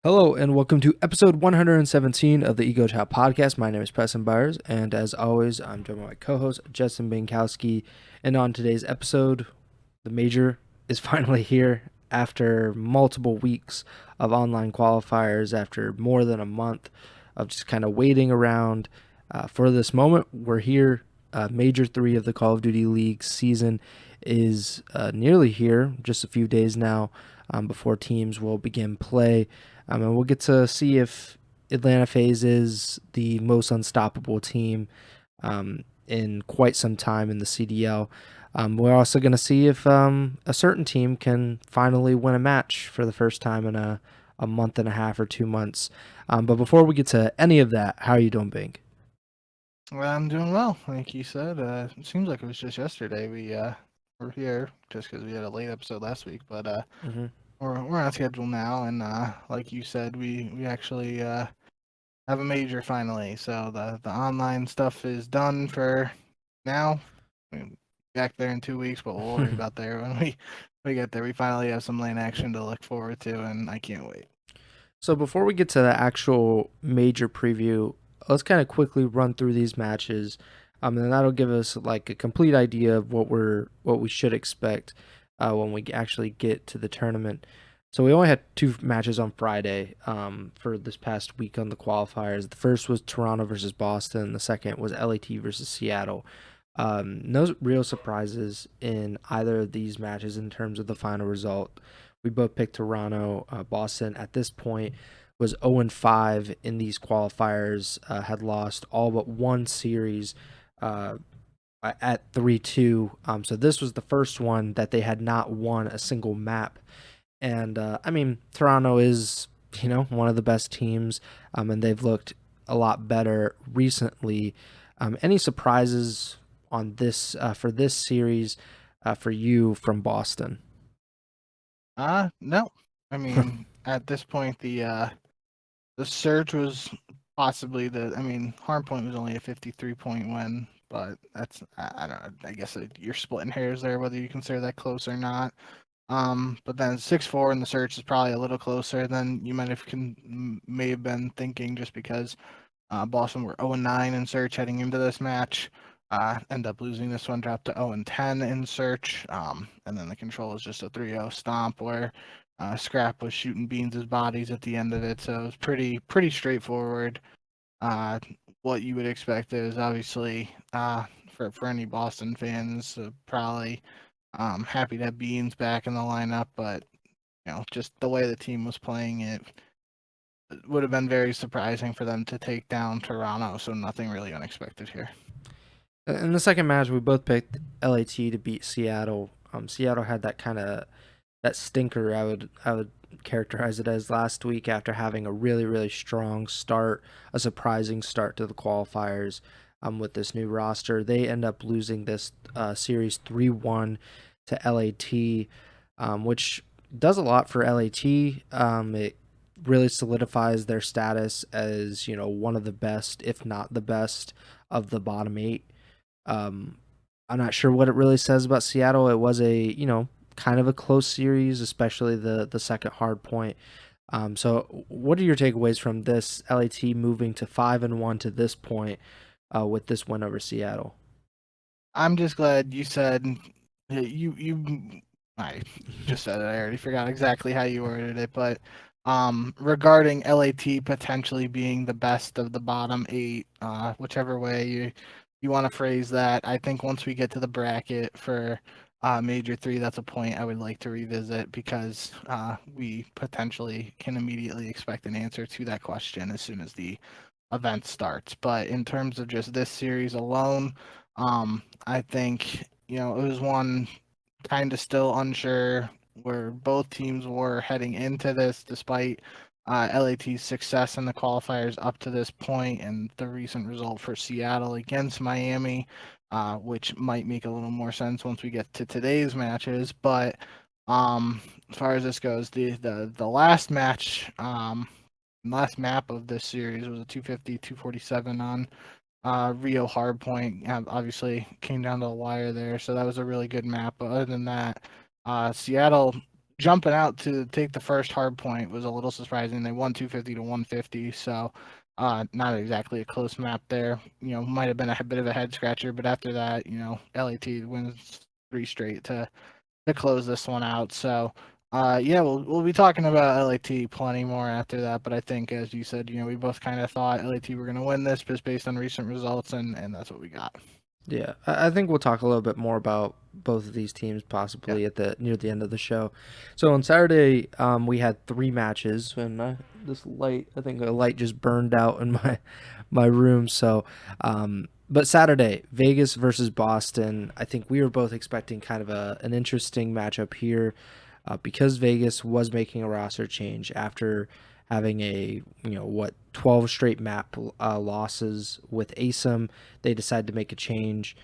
Hello and welcome to episode 117 of the Ego Chall Podcast. My name is Preston Byers, and as always, I'm joined by my co-host Justin Binkowski. And on today's episode, the major is finally here after multiple weeks of online qualifiers, after more than a month of just kind of waiting around for this moment. We're here. Major 3 of the Call of Duty League season is nearly here, just a few days now before teams will begin play. And we'll get to see if Atlanta FaZe is the most unstoppable team in quite some time in the CDL. We're also going to see if a certain team can finally win a match for the first time in a month and a half or 2 months. But before we get to any of that, how are you doing, Bink? Well, I'm doing well, like you said. It seems like it was just yesterday we were here, just because we had a late episode last week. But Mm-hmm. we're on schedule now, and like you said, we actually have a major finally. So the online stuff is done for now. We'll be back there in 2 weeks, but we'll worry about there when we get there. We finally have some lane action to look forward to, and I can't wait. So before we get to the actual major preview, let's kind of quickly run through these matches, and that'll give us like a complete idea of what we should expect when we actually get to the tournament. So we only had 2 matches on Friday for this past week on the qualifiers. The first was Toronto versus Boston. The second was LAT versus Seattle. No real surprises in either of these matches in terms of the final result. We both picked Toronto. Boston at this point was 0-5 in these qualifiers, had lost all but one series at 3-2. So this was the first one that they had not won a single map. And I mean, Toronto is, one of the best teams, and they've looked a lot better recently. Any surprises on this for this series for you from Boston? No. I mean, at this point, the surge was possibly Hardpoint was only a 53-point win, but that's I don't know. I guess you're splitting hairs there whether you consider that close or not. But then 6-4 in the search is probably a little closer than you may have been thinking, just because Boston were 0-9 in search heading into this match. End up losing this one, dropped to 0-10 in search. And then the control was just a 3-0 stomp where Scrap was shooting Beans' bodies at the end of it. So it was pretty straightforward. What you would expect is obviously for any Boston fans, probably happy to have Beans back in the lineup, but just the way the team was playing, it would have been very surprising for them to take down Toronto. So nothing really unexpected here. In the second match, we both picked LAT to beat Seattle. Seattle had that stinker. I would characterize it as last week after having a really strong start, a surprising start to the qualifiers. With this new roster, they end up losing this series 3-1 to LAT, which does a lot for LAT. It really solidifies their status as one of the best, if not the best, of the bottom 8. I'm not sure what it really says about Seattle. It was a kind of a close series, especially the second hard point. So what are your takeaways from this LAT moving to 5-1 to this point with this win over Seattle? I'm just glad you said you. I just said it. I already forgot exactly how you worded it, but regarding LAT potentially being the best of the bottom 8, whichever way you want to phrase that, I think once we get to the bracket for Major 3, that's a point I would like to revisit, because we potentially can immediately expect an answer to that question as soon as the event starts. But in terms of just this series alone, I think it was one kind of still unsure where both teams were heading into this, despite LAT's success in the qualifiers up to this point and the recent result for Seattle against Miami, which might make a little more sense once we get to today's matches. But as far as this goes, the last match, last map of this series was a 250, 247 on Rio Hardpoint. Obviously came down to the wire there, so that was a really good map. But other than that, Seattle jumping out to take the first hard point was a little surprising. They won 250 to 150, so not exactly a close map there. Might have been a bit of a head scratcher, but after that, LAT wins 3 straight to close this one out. So, yeah, we'll be talking about LAT plenty more after that. But I think, as you said, we both kind of thought LAT were going to win this just based on recent results, and that's what we got. Yeah, I think we'll talk a little bit more about both of these teams possibly at the near the end of the show. So on Saturday, we had 3 matches, and this light, I think a light just burned out in my room. So, but Saturday, Vegas versus Boston. I think we were both expecting kind of an interesting matchup here, because Vegas was making a roster change after having a 12 straight map losses with ASIM. They decided to make a change,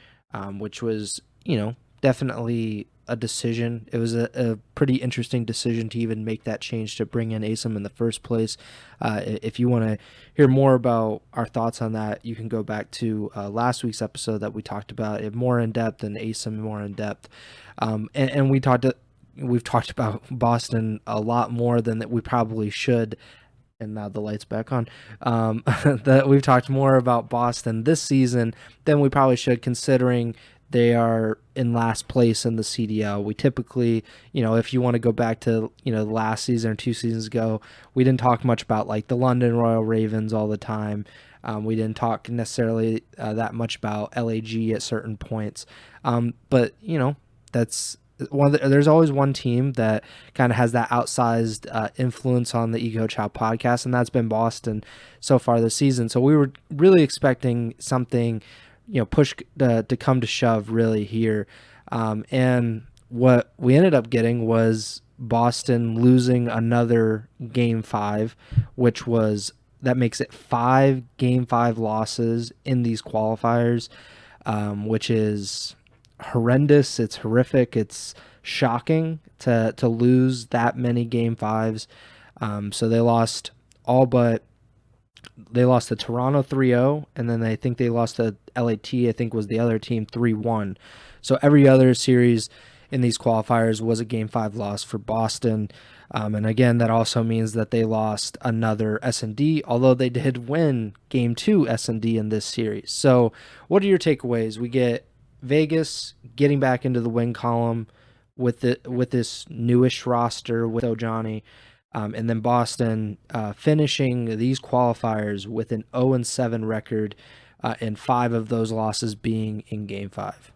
which was definitely a decision. It was a pretty interesting decision to even make that change to bring in ASIM in the first place. If you want to hear more about our thoughts on that, you can go back to last week's episode that we talked about it more in depth and ASIM more in depth, and we've talked about Boston a lot more than that we probably should. And now the light's back on. That we've talked more about Boston this season than we probably should, considering they are in last place in the CDL. We typically, if you want to go back to, last season or 2 seasons ago, we didn't talk much about like the London Royal Ravens all the time. We didn't talk necessarily that much about LAG at certain points. But, that's there's always one team that kind of has that outsized influence on the Ego Chall podcast, and that's been Boston so far this season. So we were really expecting something, push to come to shove really here. And what we ended up getting was Boston losing another Game 5, that makes it 5 Game 5 losses in these qualifiers, which is horrendous. It's horrific. It's shocking to lose that many Game 5s. So they lost the Toronto 3-0, and then I think they lost to LAT, I think was the other team, 3-1. So every other series in these qualifiers was a Game 5 loss for Boston. And again, that also means that they lost another S&D, although they did win Game 2 S&D in this series. So what are your takeaways? We get Vegas getting back into the win column with this newish roster with Ojani, and then Boston finishing these qualifiers with an 0-7 record, and 5 of those losses being in Game 5.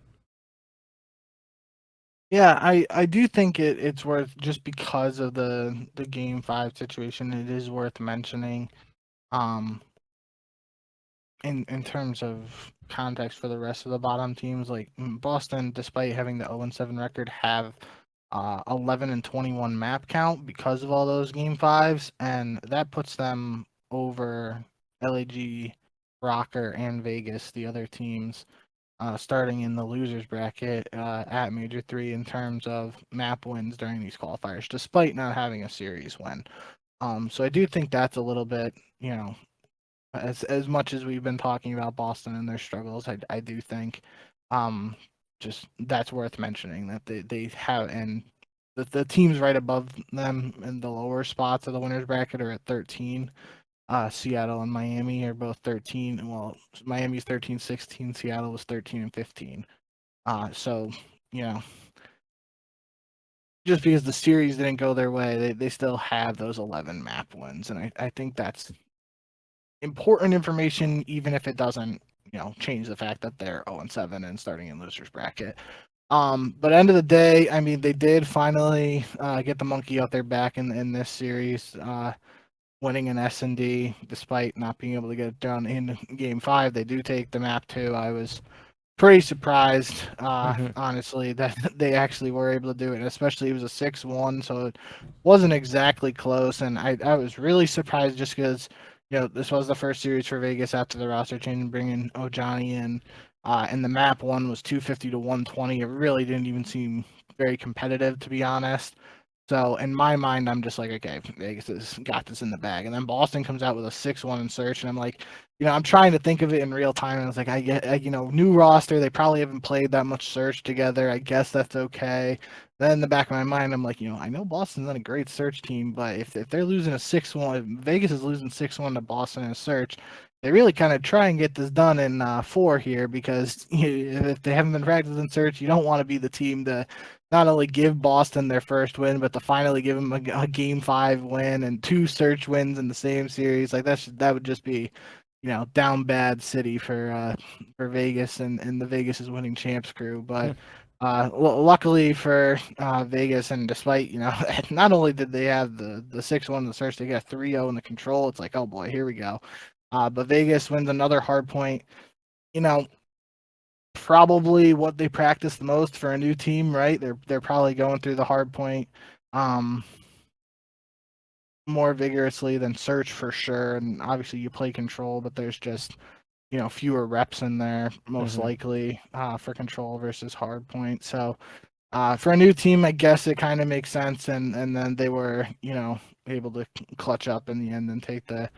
Yeah, I do think it's worth, just because of the Game 5 situation, it is worth mentioning. In terms of context for the rest of the bottom teams, like Boston, despite having the 0-7 record, have 11-21 map count because of all those Game 5s, and that puts them over LAG, Rocker, and Vegas, the other teams, starting in the losers bracket at Major 3 in terms of map wins during these qualifiers, despite not having a series win. So I do think that's a little bit, as much as we've been talking about Boston and their struggles, I do think just that's worth mentioning, that they have, and the teams right above them in the lower spots of the winners bracket are at 13. Seattle and Miami are both 13. Well, Miami's 13-16, Seattle was 13-15. So, just because the series didn't go their way, they still have those 11 map wins, and I think that's important information, even if it doesn't, change the fact that they're 0-7 and starting in losers bracket. But end of the day, I mean, they did finally get the monkey out their back in this series, winning an S&D despite not being able to get it done in Game 5. They do take the map 2. I was pretty surprised, honestly, that they actually were able to do it, and especially it was a 6-1, so it wasn't exactly close, and I was really surprised, just because this was the first series for Vegas after the roster change and bringing Ojani in, and the map 1 was 250 to 120. It really didn't even seem very competitive, to be honest. So in my mind, I'm just like, okay, Vegas has got this in the bag. And then Boston comes out with a 6-1 in search, and I'm like, I'm trying to think of it in real time, and I was like, new roster. They probably haven't played that much search together. I guess that's okay. Then in the back of my mind, I'm like, I know Boston's not a great search team, but if they're losing a 6-1, if Vegas is losing 6-1 to Boston in a search, they really kind of try and get this done in 4 here, because if they haven't been practicing search, you don't want to be the team to not only give Boston their first win, but to finally give them a Game 5 win and 2 search wins in the same series. Like that would just be, down bad city for Vegas and the Vegas is winning champs crew. But luckily for Vegas, and despite not only did they have the 6-1 in the search, they got 3-0 in the control. It's like, oh boy, here we go. But Vegas wins another hard point. Probably what they practice the most for a new team, right? They're probably going through the hard point more vigorously than search for sure. And obviously you play control, but there's just fewer reps in there most likely for control versus hard point. So for a new team, I guess it kind of makes sense. And then they were able to clutch up in the end and take the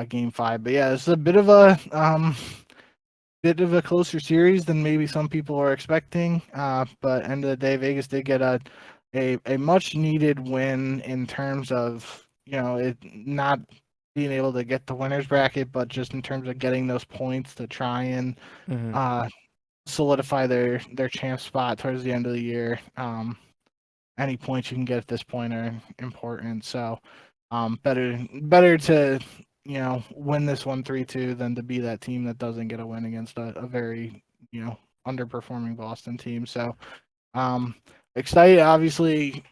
Game 5. But yeah, it's a bit of a closer series than maybe some people are expecting. But end of the day, Vegas did get a much needed win in terms of it not being able to get the winners bracket, but just in terms of getting those points to try and solidify their champ spot towards the end of the year. Any points you can get at this point are important. So better to win this 1-3-2 than to be that team that doesn't get a win against a very underperforming Boston team. So excited, obviously,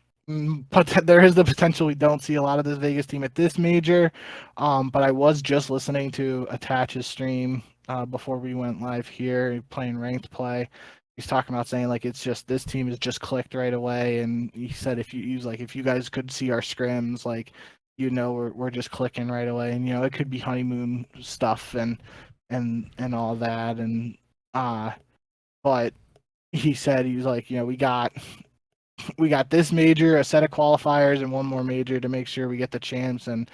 but there is the potential we don't see a lot of this Vegas team at this major. But I was just listening to Attach's stream before we went live here, playing ranked play. He's talking about saying like it's just this team is just clicked right away, and he said if you guys could see our scrims, like we're just clicking right away, and it could be honeymoon stuff and all that, and but he said he was like we got this major, a set of qualifiers, and one more major to make sure we get the champs, and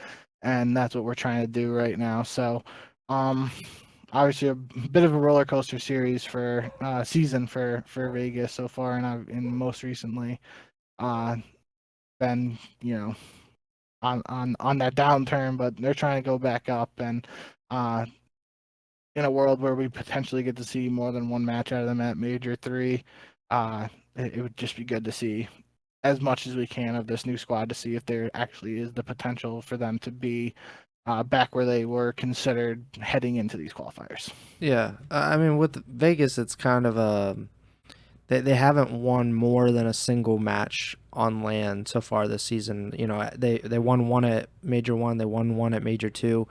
that's what we're trying to do right now. So obviously a bit of a roller coaster series for season for Vegas so far, and most recently been on that downturn, but they're trying to go back up, and in a world where we potentially get to see more than one match out of them at Major 3, it would just be good to see as much as we can of this new squad to see if there actually is the potential for them to be back where they were considered heading into these qualifiers. Yeah, I mean, with Vegas, it's kind of they haven't won more than a single match on LAN so far this season. They won one at Major 1, they won one at Major 2.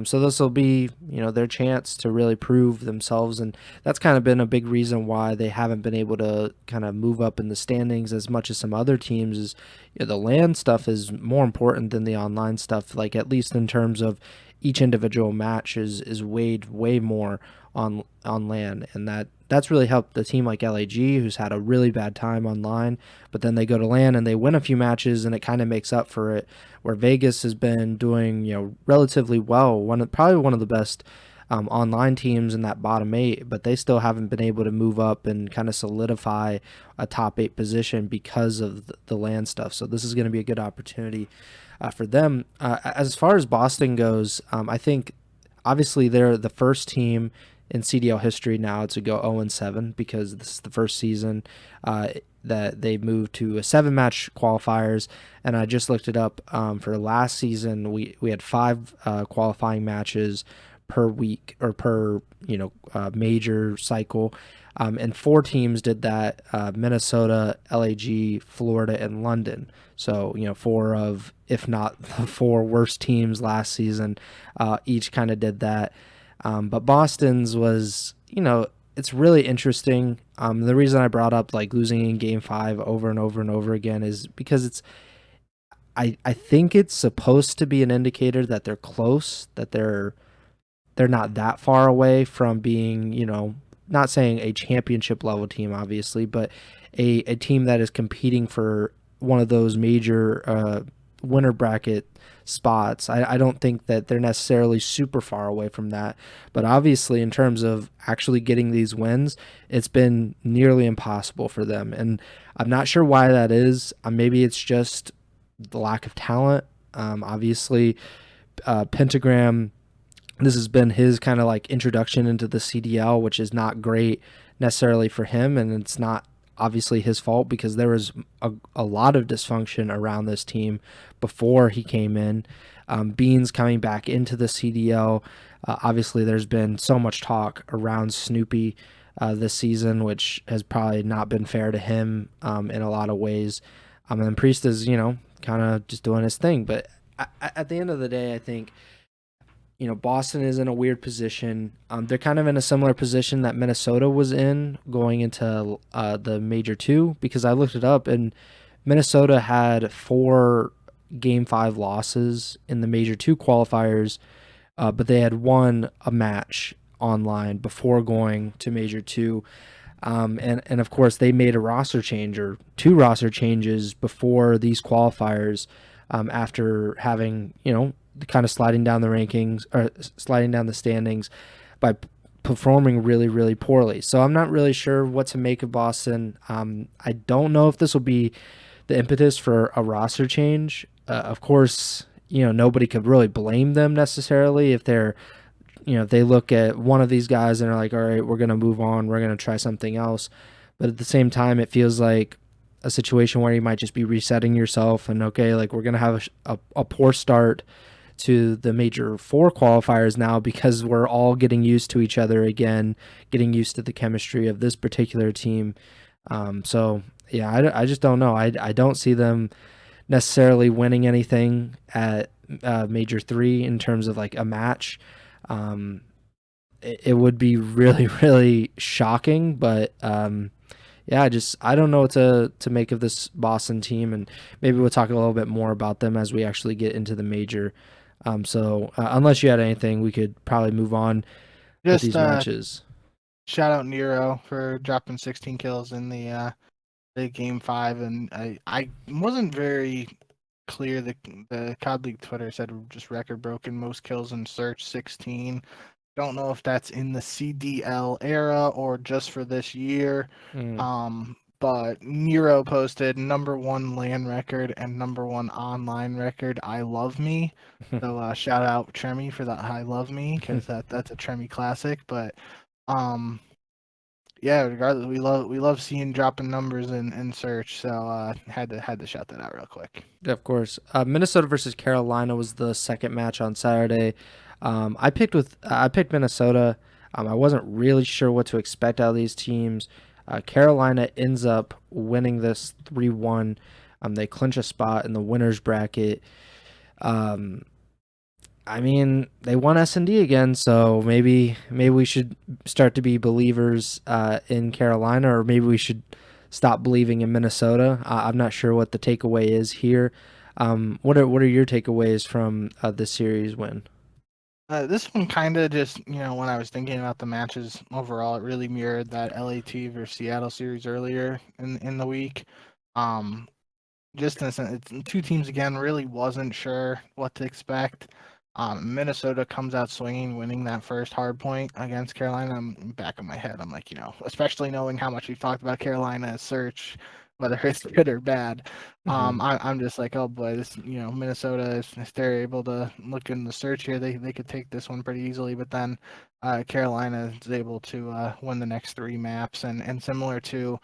So this will be, their chance to really prove themselves, and that's kind of been a big reason why they haven't been able to kind of move up in the standings as much as some other teams. Is the LAN stuff is more important than the online stuff, like at least in terms of each individual match is weighed way more on LAN, and that's really helped the team like LAG, who's had a really bad time online, but then they go to LAN and they win a few matches, and it kind of makes up for it. Where Vegas has been doing relatively well, probably one of the best online teams in that bottom 8, but they still haven't been able to move up and kind of solidify a top 8 position because of the LAN stuff. So this is going to be a good opportunity for them. As far as Boston goes, I think obviously they're the first team in CDL history now to go 0-7, because this is the first season that they moved to a 7-match qualifiers. And I just looked it up. For last season, we had 5 qualifying matches per week, or per major cycle, and 4 teams did that: Minnesota, LAG, Florida, and London. So 4 of, if not the 4 worst teams last season, each kind of did that. But Boston's was, it's really interesting. The reason I brought up like losing in Game 5 over and over and over again is because I think it's supposed to be an indicator that they're close, that they're not that far away from being, not saying a championship level team, obviously, but a team that is competing for one of those major winner bracket spots. I don't think that they're necessarily super far away from that. But obviously, in terms of actually getting these wins, it's been nearly impossible for them. And I'm not sure why that is. Maybe it's just the lack of talent. Obviously, Pentagram, this has been his kind of like introduction into the CDL, which is not great necessarily for him. And it's not obviously his fault because there was a lot of dysfunction around this team before he came in. Beans coming back into the CDL. Obviously, there's been so much talk around Snoopy this season, which has probably not been fair to him in a lot of ways. And Priest is, kind of just doing his thing. But at the end of the day, I think Boston is in a weird position. They're kind of in a similar position that Minnesota was in going into the Major 2, because I looked it up and Minnesota had 4 Game 5 losses in the Major 2 qualifiers, but they had won a match online before going to Major 2. And of course, they made a roster change or 2 roster changes before these qualifiers after having, kind of sliding down the rankings or sliding down the standings by performing really, really poorly. So I'm not really sure what to make of Boston. I don't know if this will be the impetus for a roster change. Of course, nobody could really blame them necessarily if they're, if they look at one of these guys and are like, all right, we're going to move on. We're going to try something else. But at the same time, it feels like a situation where you might just be resetting yourself and, okay, like we're going to have a poor start to the Major 4 qualifiers now because we're all getting used to each other again, getting used to the chemistry of this particular team. So, yeah, I just don't know. I don't see them necessarily winning anything at Major 3 in terms of like a match. It would be really, really shocking, but yeah, I don't know what to make of this Boston team, and maybe we'll talk a little bit more about them as we actually get into the Major. So unless you had anything, we could probably move on with these matches. Shout out Nero for dropping 16 kills in the Game 5, and I wasn't very clear. The COD League Twitter said just record broken, most kills in search 16. Don't know if that's in the CDL era or just for this year. But Nero posted #1 LAN record and #1 online record. I love me. So shout out Tremy for that. I love me, because that's a Tremy classic. But yeah, regardless, we love seeing dropping numbers in search. So had to shout that out real quick. Of course, Minnesota versus Carolina was the second match on Saturday. I picked Minnesota. I wasn't really sure what to expect out of these teams. Carolina ends up winning this 3-1. They clinch a spot in the winners bracket. I mean, they won S&D again, so maybe we should start to be believers in Carolina, or maybe we should stop believing in Minnesota. I'm not sure what the takeaway is here. What are your takeaways from this series win? This one kind of just, when I was thinking about the matches overall, it really mirrored that LAT versus Seattle series earlier in the week. Just in a sense, it's 2 teams again, really wasn't sure what to expect. Minnesota comes out swinging, winning that first hard point against Carolina. I'm back in my head. I'm like, especially knowing how much we've talked about Carolina's search, whether it's good or bad. I'm just like, oh boy, this, Minnesota, if they're able to look in the search here, they could take this one pretty easily. But then Carolina is able to win the next 3 maps, and similar to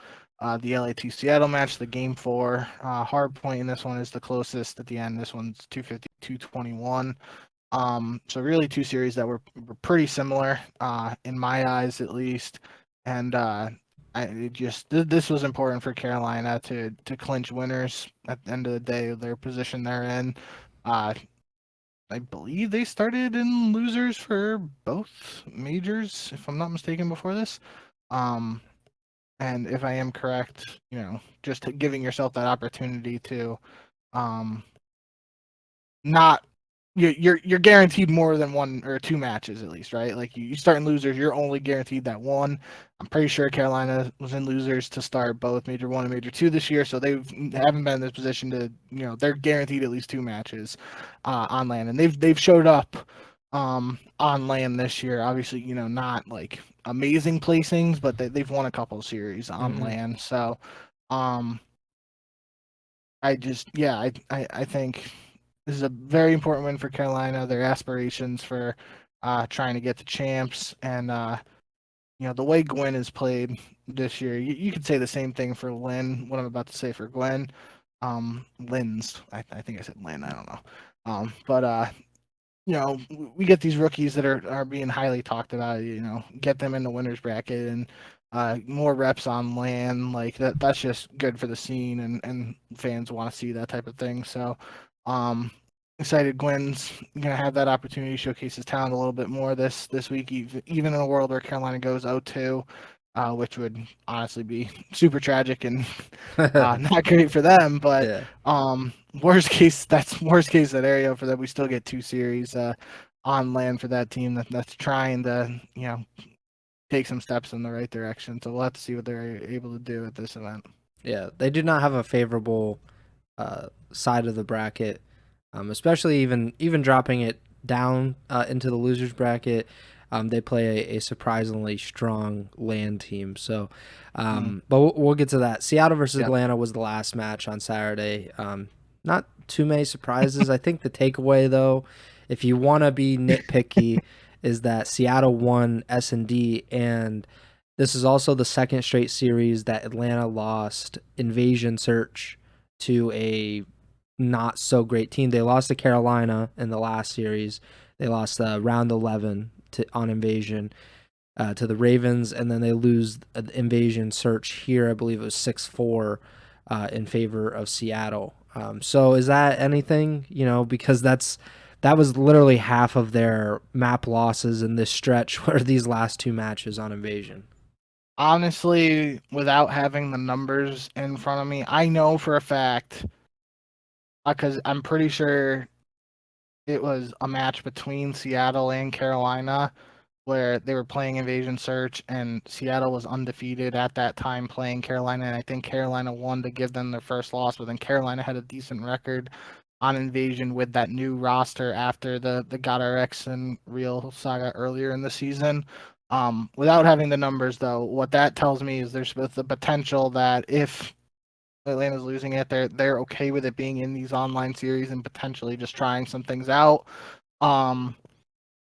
the LAT Seattle match, the Game 4 hard point in this one is the closest at the end. This one's 250, 221. So really 2 series that were pretty similar, in my eyes at least. And this was important for Carolina to clinch winners at the end of the day. Their position they're in. I believe they started in losers for both majors, if I'm not mistaken, before this. And if I am correct, just giving yourself that opportunity to not you're guaranteed more than 1 or 2 matches at least, right? Like you start in losers, you're only guaranteed that one. I'm pretty sure Carolina was in losers to start both Major 1 and Major 2 this year, so they haven't been in this position to, they're guaranteed at least 2 matches on land, and they've showed up on land this year. Obviously, not like amazing placings, but they've won a couple of series on land. So, I just, yeah, I think this is a very important win for Carolina. Their aspirations for trying to get the champs, and the way Gwen has played this year, you could say the same thing for Lynn. What I'm about to say for Gwen, Lynn's. I think I said Lynn. I don't know. But we get these rookies that are being highly talked about. Get them in the winners bracket and more reps on land, like that's just good for the scene, and fans want to see that type of thing. So excited Gwen's gonna have that opportunity to showcase his talent a little bit more this week, even in a world where Carolina goes 0-2, which would honestly be super tragic and not great for them. But worst case scenario for them, we still get 2 series on land for that team that's trying to take some steps in the right direction. So we'll have to see what they're able to do at this event. Yeah, they do not have a favorable side of the bracket, especially even dropping it down into the losers bracket. They play a surprisingly strong land team. So, but we'll get to that. Seattle versus Atlanta was the last match on Saturday. Not too many surprises. I think the takeaway, though, if you want to be nitpicky, is that Seattle won S&D, and this is also the second straight series that Atlanta lost Invasion Search to a not so great team. They lost to Carolina in the last series. They lost round 11 on Invasion to the Ravens, and then they lose Invasion Search here. I believe it was 6-4 in favor of Seattle. So is that anything? Because that was literally half of their map losses in this stretch were these last 2 matches on Invasion. Honestly, without having the numbers in front of me, I know for a fact, because I'm pretty sure it was a match between Seattle and Carolina where they were playing Invasion Search, and Seattle was undefeated at that time playing Carolina, and I think Carolina won to give them their first loss, but then Carolina had a decent record on Invasion with that new roster after the GodRx and Real saga earlier in the season. Without having the numbers, though, what that tells me is there's the potential that if Atlanta's losing it, they're okay with it being in these online series and potentially just trying some things out.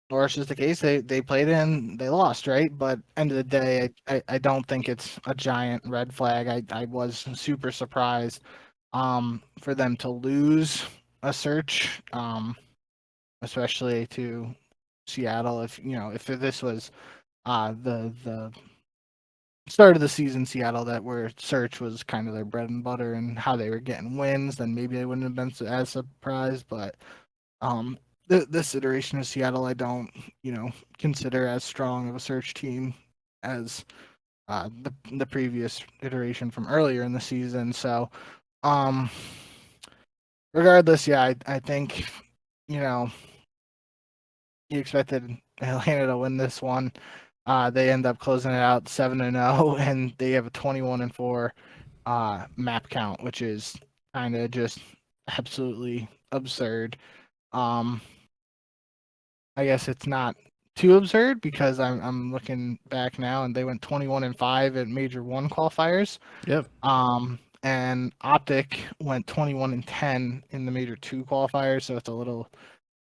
Or it's just the case they played in, they lost, right? But end of the day, I don't think it's a giant red flag. I was super surprised for them to lose a search, especially to Seattle. If this was the start of the season, Seattle, that where search was kind of their bread and butter and how they were getting wins, then maybe they wouldn't have been as surprised. But this iteration of Seattle, I don't, consider as strong of a search team as the previous iteration from earlier in the season. So, regardless, yeah, I think, you expected Atlanta to win this one. They end up closing it out 7-0, and they have a 21-4 map count, which is kind of just absolutely absurd. I guess it's not too absurd because I'm looking back now, and they went 21-5 at Major 1 qualifiers. Yep. And Optic went 21-10 in the Major 2 qualifiers, so it's a little.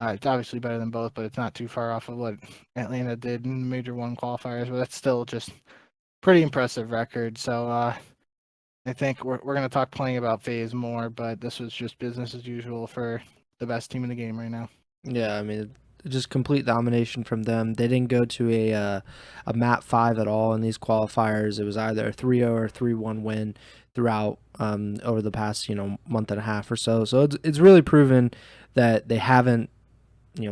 It's obviously better than both, but it's not too far off of what Atlanta did in the Major 1 qualifiers. But that's still just pretty impressive record. So I think we're going to talk plenty about FaZe more, but this was just business as usual for the best team in the game right now. Yeah, I mean, just complete domination from them. They didn't go to a map 5 at all in these qualifiers. It was either a 3-0 or 3-1 win throughout over the past month and a half or so. So it's really proven that they haven't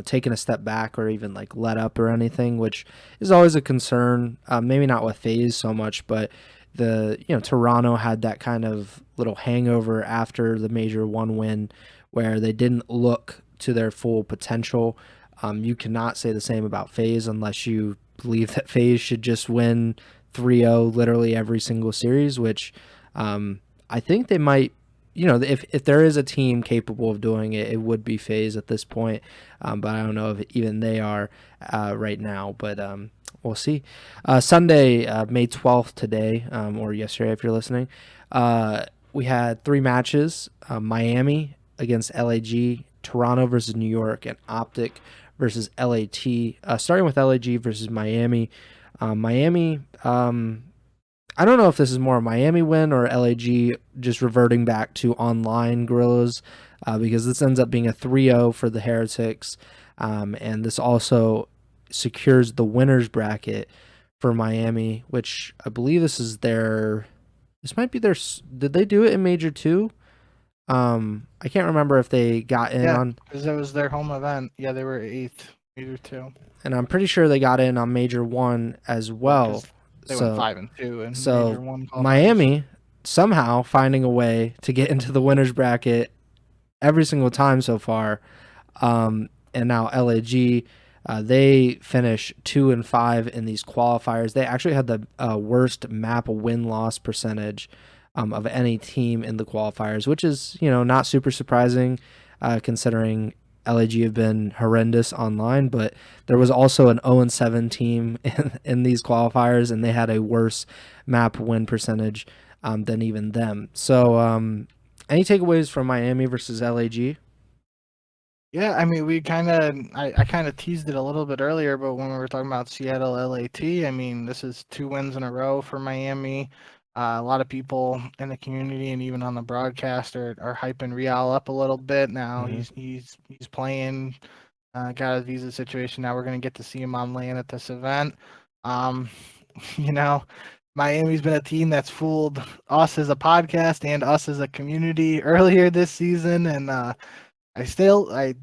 taken a step back or even like let up or anything, which is always a concern. Maybe not with FaZe so much, but Toronto had that kind of little hangover after the Major 1 win where they didn't look to their full potential. You cannot say the same about FaZe unless you believe that FaZe should just win 3-0 literally every single series, which I think they might. If there is a team capable of doing it, it would be FaZe at this point. But I don't know if even they are right now. But we'll see. Sunday, May 12th today, or yesterday if you're listening, we had 3 matches. Miami against LAG, Toronto versus New York, and Optic versus LAT. Starting with LAG versus Miami. Miami, I don't know if this is more a Miami win or LAG just reverting back to online Gorillas, because this ends up being a 3-0 for the Heretics, and this also secures the winners bracket for Miami, which I believe this might be their. Did they do it in Major 2? I can't remember if they got in on. Because it was their home event. Yeah, they were 8th, Major 2. And I'm pretty sure they got in on Major 1 as well. They went 5-2 in so Major 1. Miami somehow finding a way to get into the winners bracket every single time so far. And now LAG, they finish 2-5 in these qualifiers. They actually had the worst map win-loss percentage of any team in the qualifiers, which is, not super surprising considering LAG have been horrendous online, but there was also an 0-7 team in these qualifiers, and they had a worse map win percentage than even them. So any takeaways from Miami versus LAG? Yeah, I mean, I kind of teased it a little bit earlier, but when we were talking about Seattle LAT, I mean, this is 2 wins in a row for Miami. A lot of people in the community and even on the broadcast are hyping Real up a little bit now. Mm-hmm. He's playing, got his visa situation. Now we're gonna get to see him on land at this event. Miami's been a team that's fooled us as a podcast and us as a community earlier this season, and I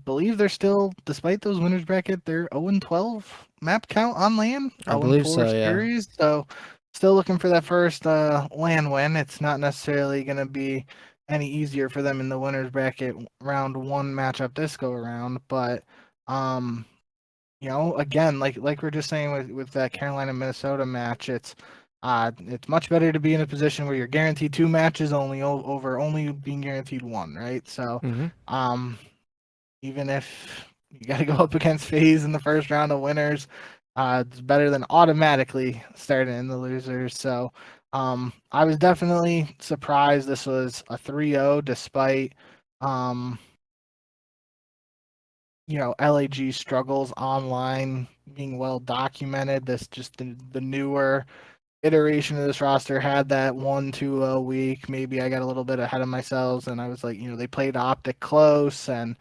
believe they're still, despite those winners bracket, they're 0-12 map count on land. I believe 0-4 so, yeah. series. So still looking for that first land win. It's not necessarily going to be any easier for them in the winners bracket round 1 matchup this go around. But again, like we're just saying with that Carolina Minnesota match, it's much better to be in a position where you're guaranteed 2 matches over only being guaranteed 1, right? So, even if you got to go up against FaZe in the first round of winners, it's better than automatically starting in the losers. So, I was definitely surprised this was a 3-0 despite, LAG struggles online being well documented. This just the newer iteration of this roster had that 1-2 week. Maybe I got a little bit ahead of myself, and I was like, they played Optic close, and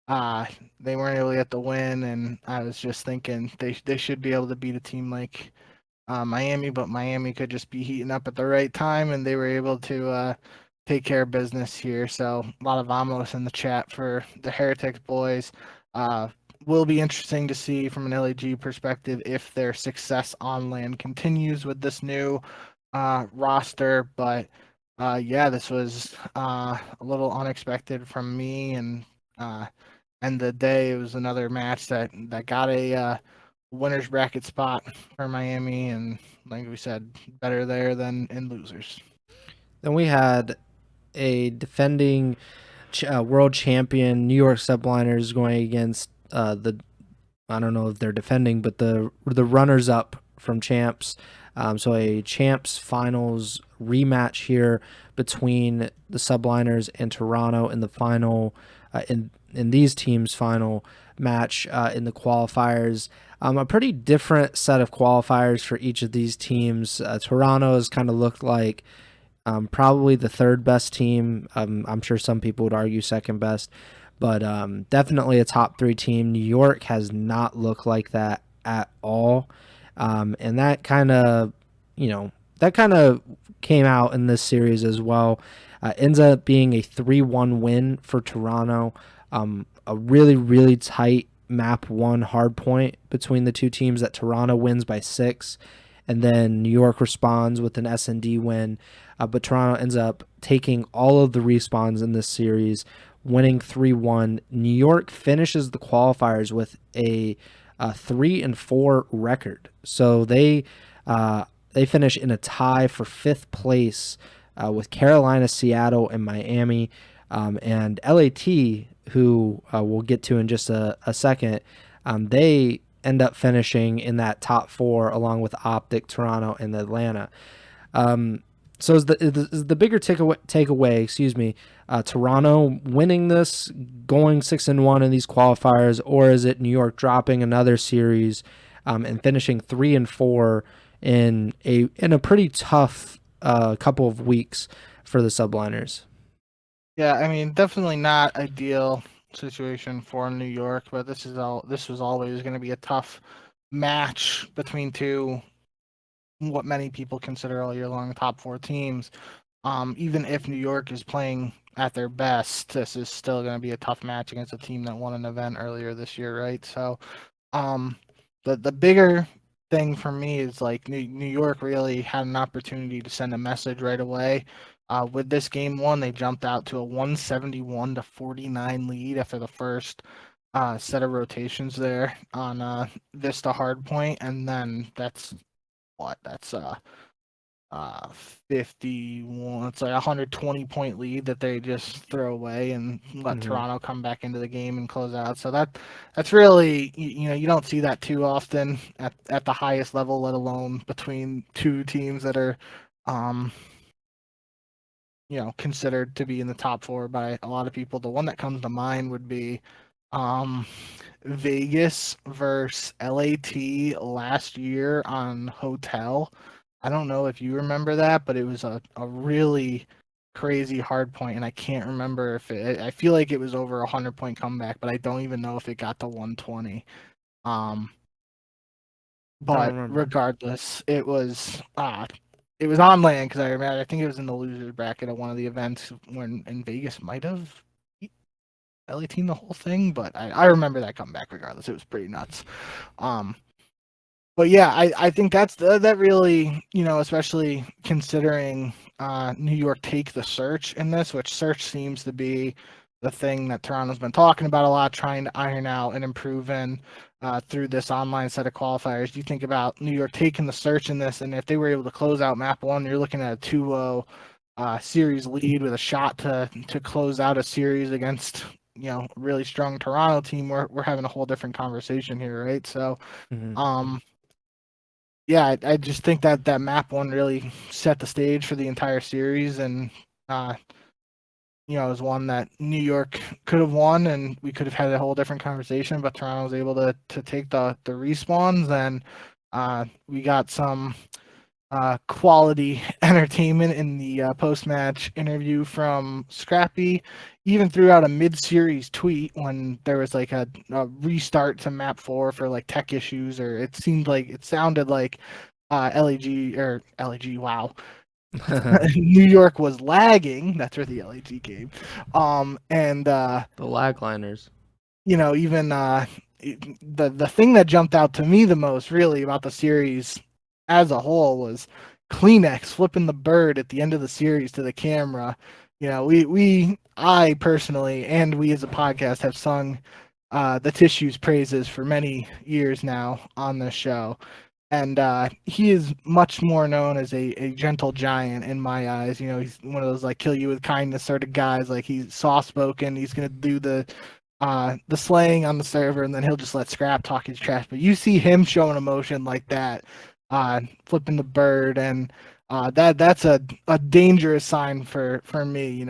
they weren't able to get the win. And I was just thinking they should be able to beat a team like Miami, but Miami could just be heating up at the right time, and they were able to take care of business here. So a lot of vamos in the chat for the Heretics boys. Will be interesting to see from an LAG perspective if their success on land continues with this new roster. But this was a little unexpected from me, and the day it was another match that got a winners bracket spot for Miami, and like we said, better there than in losers. Then we had a defending world champion New York Subliners going against I don't know if they're defending, but the runners up from champs. So a champs finals rematch here between the Subliners and Toronto in the final in these teams' final match in the qualifiers. A pretty different set of qualifiers for each of these teams. Toronto has kind of looked like probably the 3rd best team. I'm sure some people would argue 2nd best, but definitely a top 3 team. New York has not looked like that at all, and that kind of came out in this series as well. Ends up being a 3-1 win for Toronto. A really, really tight map 1 hard point between the 2 teams that Toronto wins by 6, and then New York responds with an S&D win. But Toronto ends up taking all of the respawns in this series winning 3-1. New York finishes the qualifiers with a 3-4 record, so they finish in a tie for fifth place with Carolina, Seattle, and Miami, and LAT, who we'll get to in just a second. They end up finishing in that top four along with Optic, Toronto, and Atlanta. So is the bigger takeaway, excuse me, Toronto winning this, going 6-1 in these qualifiers, or is it New York dropping another series and finishing 3-4 in a pretty tough couple of weeks for the Subliners? Yeah, I mean, definitely not ideal situation for New York, but this was always going to be a tough match between two what many people consider all year long top four teams. Even if New York is playing at their best, this is still going to be a tough match against a team that won an event earlier this year, right? So, the bigger thing for me is like New York really had an opportunity to send a message right away. With this game one, they jumped out to a 171-49 lead after the first set of rotations there on Vista Hardpoint, and then that's 51. It's like a 120-point lead that they just throw away and let Toronto come back into the game and close out. So that's really you don't see that too often at the highest level, let alone between two teams that are considered to be in the top four by a lot of people. The one that comes to mind would be Vegas versus LAT last year on Hotel. I don't know if you remember that, but it was a really crazy hard point, and I can't remember if I feel like it was over 100-point comeback, but I don't even know if it got to 120. But regardless, it was on land because I remember I think it was in the losers bracket of one of the events when in Vegas might have LA team the whole thing, but I remember that comeback regardless. It was pretty nuts. But yeah, I think that really, especially considering New York take the search in this, which search seems to be the thing that Toronto's been talking about a lot, trying to iron out and improve in through this online set of qualifiers. You think about New York taking the search in this, and if they were able to close out map one, you're looking at a 2-0 series lead with a shot to close out a series against really strong Toronto team. We're having a whole different conversation here, right? So yeah, I just think that map one really set the stage for the entire series, and it was one that New York could have won, and we could have had a whole different conversation. But Toronto was able to take the respawns, and we got some quality entertainment in the post-match interview from Scrappy. Even threw out a mid-series tweet when there was like a restart to map 4 for like tech issues, or it sounded like LAG, wow. New York was lagging. That's where the LAG came. And the lagliners. Even the thing that jumped out to me the most really about the series as a whole was Kleenex flipping the bird at the end of the series to the camera. I personally and we as a podcast have sung the Tissue's praises for many years now on this show. And he is much more known as a gentle giant in my eyes. He's one of those like kill you with kindness sort of guys. Like he's soft spoken. He's gonna do the slaying on the server, and then he'll just let Scrap talk his trash. But you see him showing emotion like that, flipping the bird, and that's a dangerous sign for me. You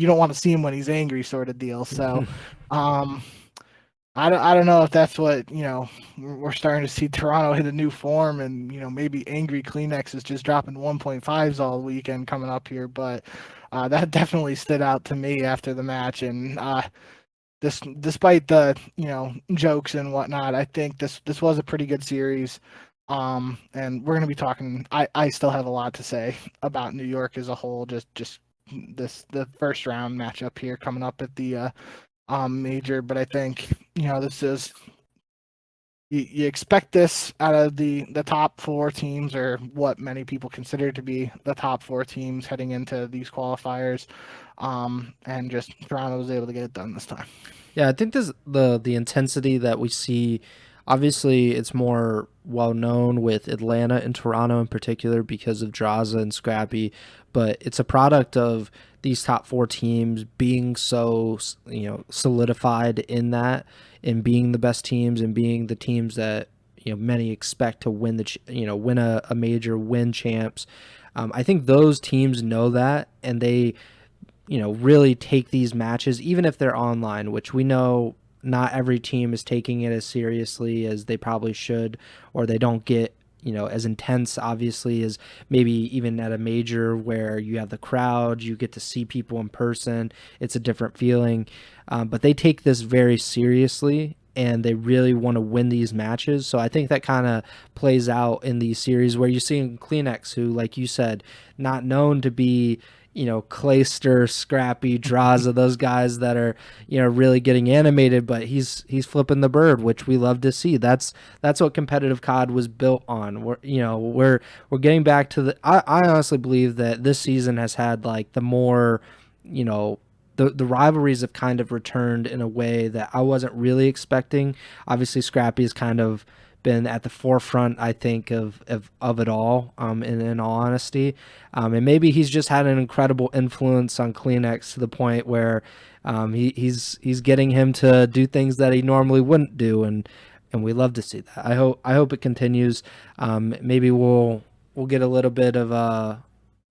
don't want to see him when he's angry, sort of deal. So, I don't know if that's what we're starting to see Toronto hit a new form, and maybe angry Kleenex is just dropping 1.5s all weekend coming up here, but that definitely stood out to me after the match, and despite the jokes and whatnot, I think this was a pretty good series. And we're gonna be talking. I still have a lot to say about New York as a whole. Just the first round matchup here coming up at the major, but I think this is you expect this out of the top four teams, or what many people consider to be the top four teams heading into these qualifiers. And just Toronto was able to get it done this time. Yeah, I think this the intensity that we see. Obviously, it's more well known with Atlanta and Toronto in particular because of Draza and Scrappy, but it's a product of these top four teams being so solidified in that and being the best teams and being the teams that many expect to win win a major, win champs. I think those teams know that, and they really take these matches, even if they're online, which we know not every team is taking it as seriously as they probably should, or they don't get, as intense, obviously, as maybe even at a major where you have the crowd, you get to see people in person. It's a different feeling. But they take this very seriously and they really want to win these matches. So I think that kind of plays out in these series where you see Kleenex, who, like you said, not known to be Clayster, Scrappy, Draza, those guys that are, really getting animated, but he's flipping the bird, which we love to see. That's what competitive COD was built on. We're getting back to the. I honestly believe that this season has had like the more, the rivalries have kind of returned in a way that I wasn't really expecting. Obviously, Scrappy has kind of been at the forefront, I think, of it all, in all honesty. And maybe he's just had an incredible influence on Kleenex to the point where he's getting him to do things that he normally wouldn't do, and we love to see that. I hope it continues. Maybe we'll get a little bit of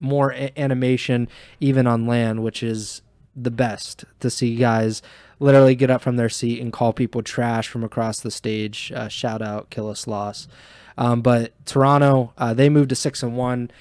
more animation even on land, which is the best to see guys literally get up from their seat and call people trash from across the stage. Shout out, kill us, loss. But Toronto, they moved to 6-1.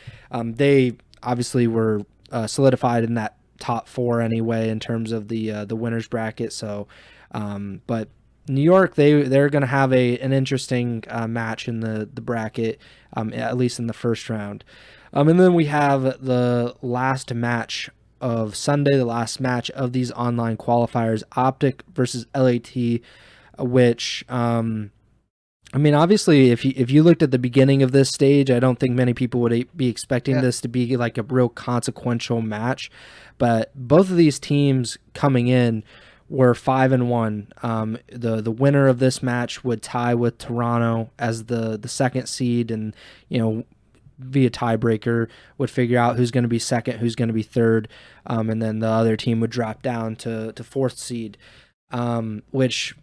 They obviously were solidified in that top four anyway in terms of the winners bracket. So, but New York, they're going to have an interesting match in the bracket, at least in the first round. And then we have the last match of Sunday, the last match of these online qualifiers, Optic versus LAT, which obviously, if you looked at the beginning of this stage, I don't think many people would be expecting this to be like a real consequential match. But both of these teams coming in were 5-1. The winner of this match would tie with Toronto as the second seed, and via tiebreaker would figure out who's going to be second, who's going to be third, and then the other team would drop down to fourth seed, which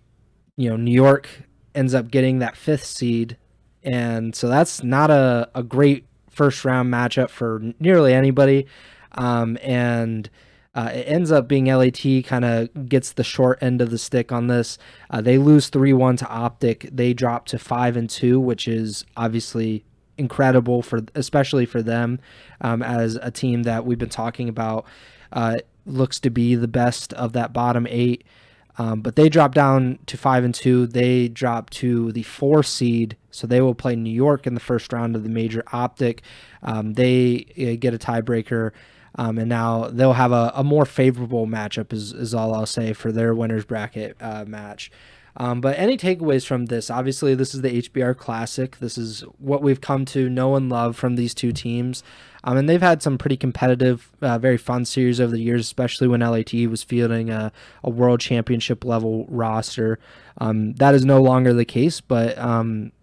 New York ends up getting that fifth seed, and so that's not a great first round matchup for nearly anybody, and it ends up being LAT kind of gets the short end of the stick on this. They lose 3-1 to Optic. They drop to 5-2, which is obviously incredible especially for them, as a team that we've been talking about looks to be the best of that bottom eight. But they drop down to 5-2. They drop to the 4 seed, so they will play New York in the first round of the major. Optic, they get a tiebreaker, and now they'll have a more favorable matchup is all I'll say for their winners bracket match. But any takeaways from this? Obviously, this is the HBR Classic. This is what we've come to know and love from these two teams. And they've had some pretty competitive, very fun series over the years, especially when LAT was fielding a world championship level roster. That is no longer the case, but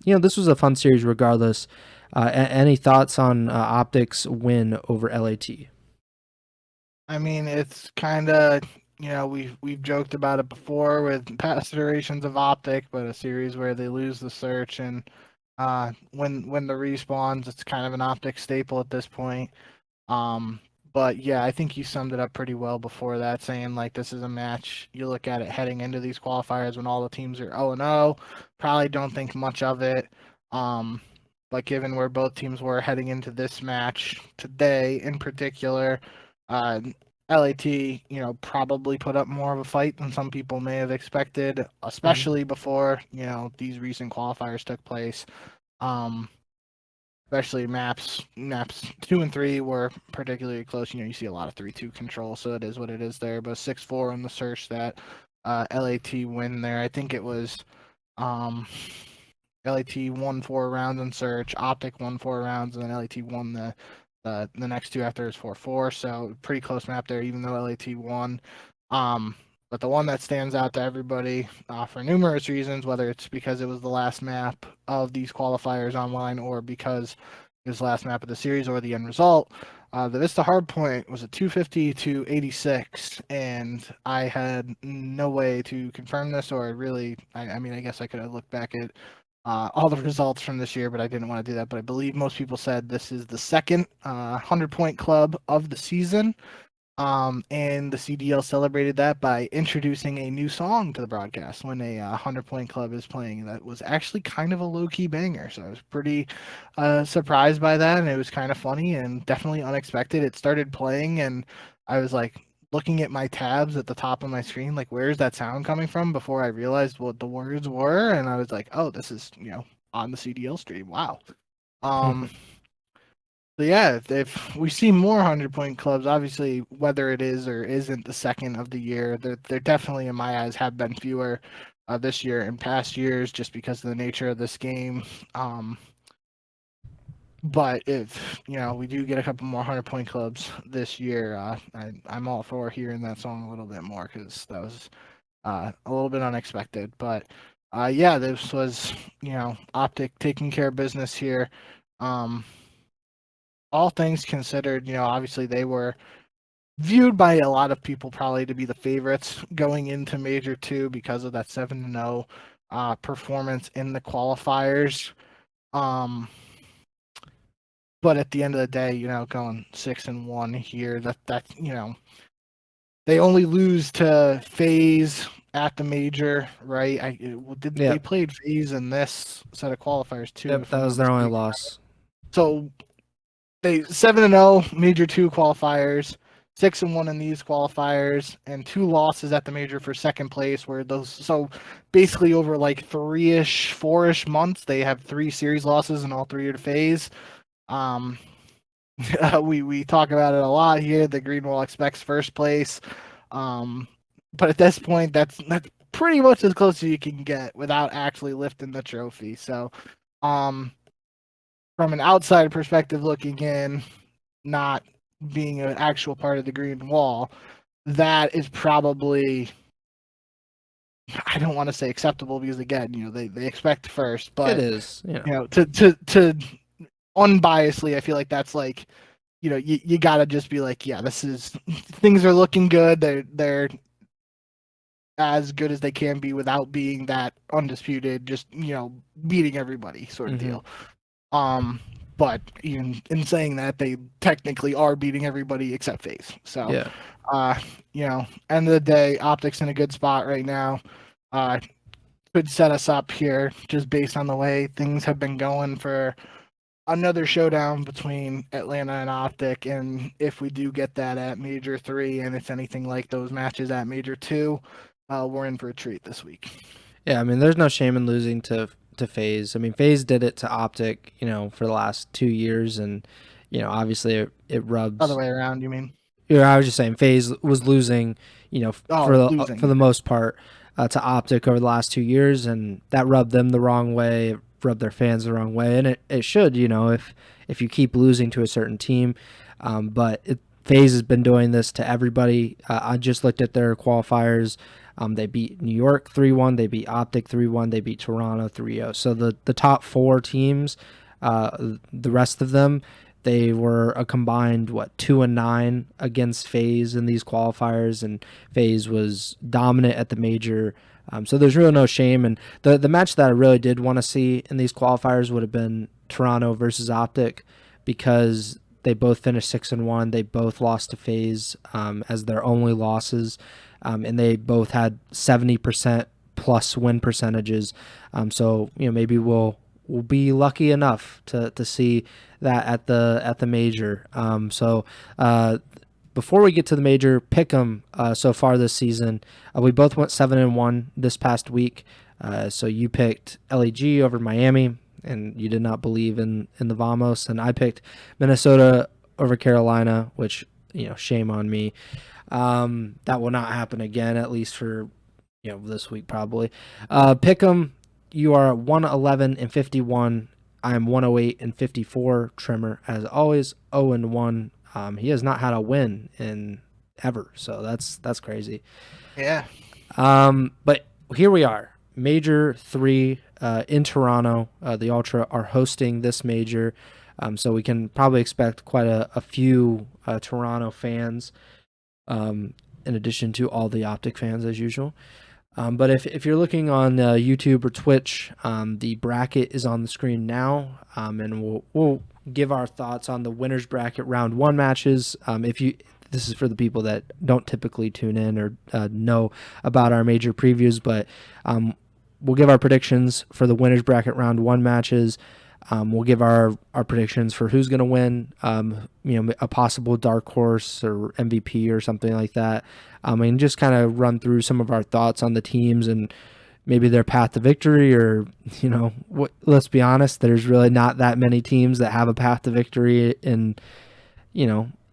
this was a fun series regardless. Any thoughts on Optic's win over LAT? I mean, it's kind of, we've joked about it before with past iterations of Optic, but a series where they lose the search and when the respawns, it's kind of an Optic staple at this point. But yeah, I think you summed it up pretty well before that, saying like this is a match you look at it heading into these qualifiers when all the teams are 0-0, probably don't think much of it. But given where both teams were heading into this match today in particular, LAT, probably put up more of a fight than some people may have expected, especially before, these recent qualifiers took place. Especially maps 2 and 3 were particularly close. You see a lot of 3-2 control, so it is what it is there. But 6-4 in the search that LAT win there. I think it was LAT won 4 rounds in search, Optic won 4 rounds, and then LAT won the next two after is 4-4. So pretty close map there, even though LAT won. But the one that stands out to everybody for numerous reasons, whether it's because it was the last map of these qualifiers online or because it was the last map of the series or the end result, the Vista Hardpoint was a 250 to 86, and I had no way to confirm this, or really, I mean, I guess I could have looked back at all the results from this year, but I didn't want to do that. But I believe most people said this is the second 100-point club of the season. And the CDL celebrated that by introducing a new song to the broadcast when a 100-point club is playing. That was actually kind of a low-key banger, so I was pretty surprised by that, and it was kind of funny and definitely unexpected. It started playing, and I was like looking at my tabs at the top of my screen, like, where's that sound coming from, before I realized what the words were, and I was like, oh, this is, on the CDL stream. Wow. So yeah, if we see more 100-point clubs, obviously whether it is or isn't the second of the year, there definitely in my eyes have been fewer this year and past years just because of the nature of this game. But if we do get a couple more 100-point clubs this year, I'm all for hearing that song a little bit more because that was a little bit unexpected. But yeah, this was Optic taking care of business here. All things considered, obviously they were viewed by a lot of people probably to be the favorites going into Major 2 because of that 7-0 performance in the qualifiers. But at the end of the day, going 6-1 here, that they only lose to FaZe at the Major, right? They played FaZe in this set of qualifiers too? Yep, that was their only loss. So they 7-0 Major 2 qualifiers, 6-1 in these qualifiers, and 2 losses at the Major for second place. So basically over like 3-ish, 4-ish months, they have 3 series losses and all 3 are to FaZe. We talk about it a lot here. The Green Wall expects first place, but at this point, that's pretty much as close as you can get without actually lifting the trophy. So, from an outside perspective looking in, not being an actual part of the Green Wall, that is probably, I don't want to say acceptable because again, they expect first, but it is, to unbiasedly, I feel like that's like, you gotta just be like, yeah, things are looking good. They're as good as they can be without being that undisputed, just beating everybody sort of deal. But even in saying that, they technically are beating everybody except FaZe. So, end of the day, Optic's in a good spot right now. Could set us up here just based on the way things have been going for another showdown between Atlanta and Optic. And if we do get that at Major 3 and it's anything like those matches at Major 2, we're in for a treat this week. Yeah, I mean, there's no shame in losing to FaZe. I mean, FaZe did it to Optic, for the last 2 years, and obviously it rubs. Other way around, you mean? Yeah, I was just saying FaZe was losing, for the most part to Optic over the last 2 years, and that rubbed them the wrong way. It rubbed their fans the wrong way, and it should, if you keep losing to a certain team. But FaZe has been doing this to everybody. I just looked at their qualifiers. They beat New York 3-1. They beat Optic 3-1. They beat Toronto 3-0. So the top 4 teams, the rest of them, they were a combined 2-9 against FaZe in these qualifiers, and FaZe was dominant at the Major. So there's really no shame. And the match that I really did want to see in these qualifiers would have been Toronto versus Optic, because they both finished 6-1. They both lost to FaZe as their only losses. And they both had 70% plus win percentages. So maybe we'll be lucky enough to see that at the Major. So before we get to the Major, pick 'em so far this season. We both went 7-1 this past week. So you picked LAG over Miami, and you did not believe in the Vamos, and I picked Minnesota over Carolina, which shame on me. That will not happen again, at least for this week probably. Pick 'em. you are 111 and 51. I am 108 and 54. Trimmer, as always, 0 and 1. He has not had a win in ever, so that's crazy. Yeah. But here we are, Major 3 in Toronto. The Ultra are hosting this major, so we can probably expect quite a few Toronto fans, in addition to all the Optic fans as usual. But if you're looking on YouTube or Twitch, the bracket is on the screen now, and we'll give our thoughts on the winners bracket round 1 matches. This is for the people that don't typically tune in or know about our major previews, but we'll give our predictions for the winners bracket round 1 matches. We'll give our predictions for who's going to win, a possible dark horse or MVP or something like that. And just kind of run through some of our thoughts on the teams and maybe their path to victory, or, let's be honest, there's really not that many teams that have a path to victory in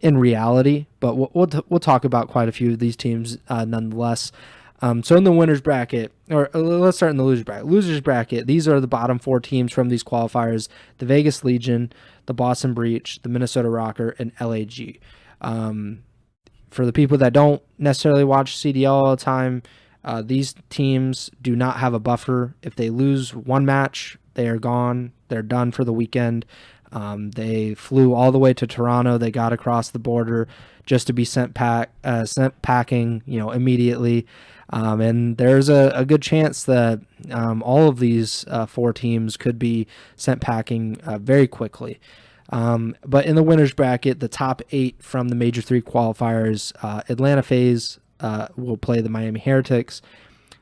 reality, but we'll talk about quite a few of these teams nonetheless. So in the winners bracket, or let's start in the losers bracket. Losers bracket, these are the bottom 4 teams from these qualifiers: the Vegas Legion, the Boston Breach, the Minnesota Rocker, and LAG. For the people that don't necessarily watch CDL all the time, these teams do not have a buffer. If they lose one match, they are gone. They're done for the weekend. They flew all the way to Toronto. They got across the border just to be sent packing, immediately. And there's a good chance that all of these 4 teams could be sent packing very quickly. But in the winners bracket, the top 8 from the Major 3 qualifiers, Atlanta FaZe will play the Miami Heretics.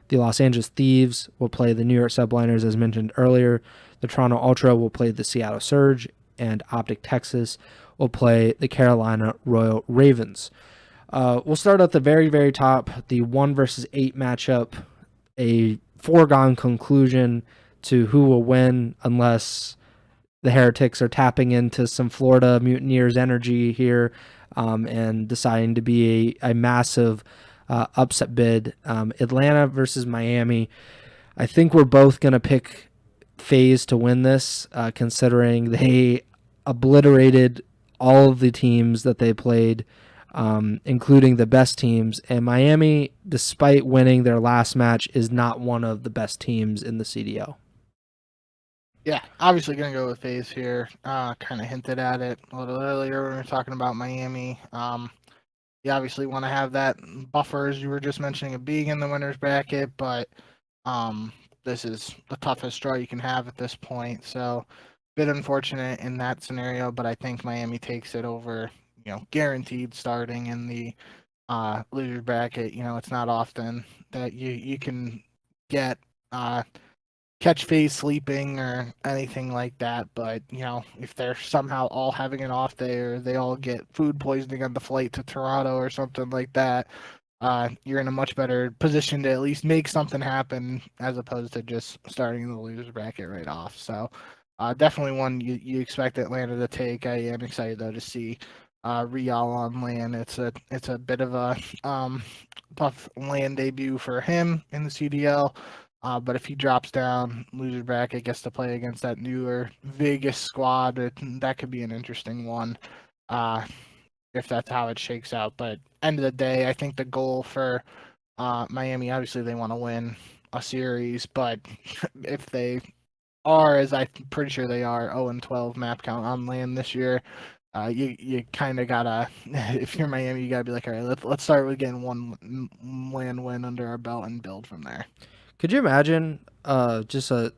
The Los Angeles Thieves will play the New York Subliners, as mentioned earlier. The Toronto Ultra will play the Seattle Surge, and Optic Texas will play the Carolina Royal Ravens. We'll start at the very, very top, the 1 versus 8 matchup, a foregone conclusion to who will win unless the Heretics are tapping into some Florida Mutineers energy here and deciding to be a massive upset bid. Atlanta versus Miami. I think we're both going to pick FaZe to win this, considering they obliterated all of the teams that they played, including the best teams. And Miami, despite winning their last match, is not one of the best teams in the CDL. Yeah, obviously going to go with FaZe here. Kind of hinted at it a little earlier when we were talking about Miami. You obviously want to have that buffer, as you were just mentioning, of being in the winner's bracket, but this is the toughest draw you can have at this point. So, bit unfortunate in that scenario, but I think Miami takes it over, guaranteed starting in the loser bracket. It's not often that you can get catch FaZe sleeping or anything like that, but if they're somehow all having an off day, or they all get food poisoning on the flight to Toronto or something like that, you're in a much better position to at least make something happen, as opposed to just starting the loser bracket right off. So definitely one you expect Atlanta to take. I am excited though to see Real on land. It's a bit of a tough land debut for him in the CDL. But if he drops down, loser bracket, gets to play against that newer Vegas squad, that could be an interesting one, if that's how it shakes out. But end of the day, I think the goal for Miami, obviously they want to win a series, but if they are, as I'm pretty sure they are, 0-12 map count on land this year, you kind of gotta, if you're Miami, you gotta be like, all right, let's start with getting one land win under our belt and build from there. Could you imagine just a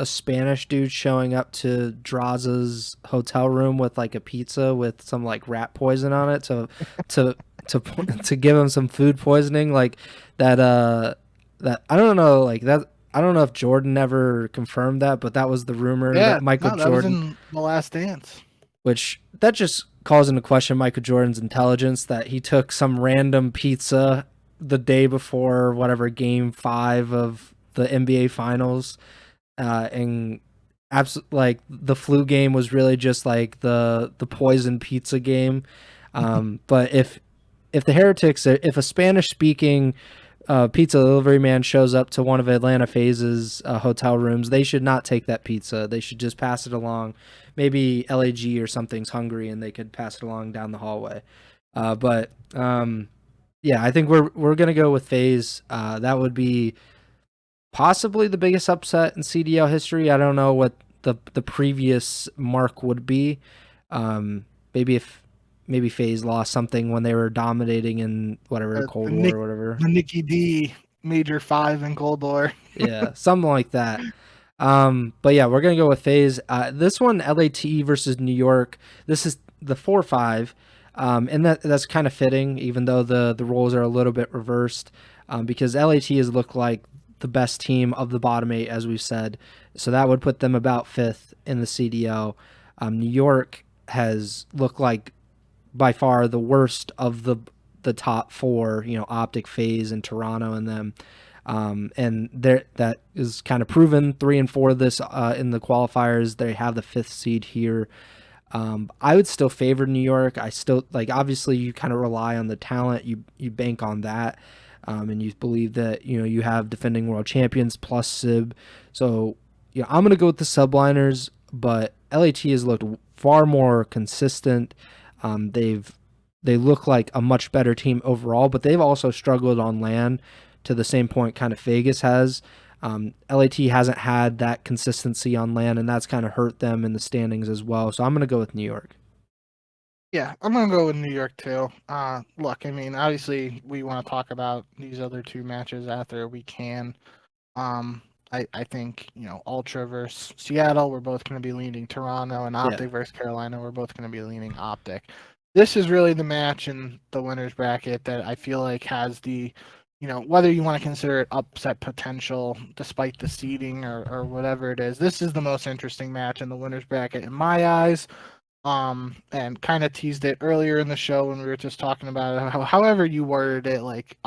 Spanish dude showing up to Draza's hotel room with like a pizza with some like rat poison on it to give him some food poisoning, like that I don't know, like that. I don't know if Jordan ever confirmed that, but that was the rumor that Michael Jordan, was in The Last Dance, which that just calls into question Michael Jordan's intelligence, that he took some random pizza the day before whatever game 5 of the NBA finals, and like the flu game was really just like the poison pizza game. But if the Heretics, if a Spanish speaking pizza delivery man shows up to one of Atlanta FaZe's hotel rooms, they should not take that pizza. They should just pass it along. Maybe LAG or something's hungry and they could pass it along down the hallway. But yeah, I think we're gonna go with FaZe. That would be possibly the biggest upset in CDL history. I don't know what the previous mark would be. Maybe if FaZe lost something when they were dominating in whatever Cold War or whatever. The Nikki D Major 5 in Cold War. Yeah, something like that. But yeah, we're gonna go with FaZe. This one, LAT versus New York. This is the 4-5, and that's kind of fitting, even though the roles are a little bit reversed, because LAT has looked like the best team of the bottom 8, as we've said. So that would put them about 5th in the CDL. New York has looked like by far the worst of the top 4. Optic, FaZe, and Toronto, and them. And that is kind of proven 3 and 4 this in the qualifiers. They have the 5th seed here. I would still favor New York. I still obviously you kind of rely on the talent. You bank on that. And you believe that you have defending world champions plus Sib. So I'm gonna go with the subliners, but LAT has looked far more consistent. They look like a much better team overall, but they've also struggled on LAN to the same point kind of Vegas has. LAT hasn't had that consistency on LAN, and that's kind of hurt them in the standings as well. So I'm gonna go with New York. Yeah, I'm going to go with New York too. Look, I mean, obviously we want to talk about these other 2 matches after we can. I think, Ultra versus Seattle, we're both going to be leaning Toronto, and Optic versus Carolina, we're both going to be leaning Optic. This is really the match in the winner's bracket that I feel like has the, whether you want to consider it upset potential despite the seeding or whatever it is, this is the most interesting match in the winner's bracket in my eyes. And kind of teased it earlier in the show when we were just talking about it, however you worded it, like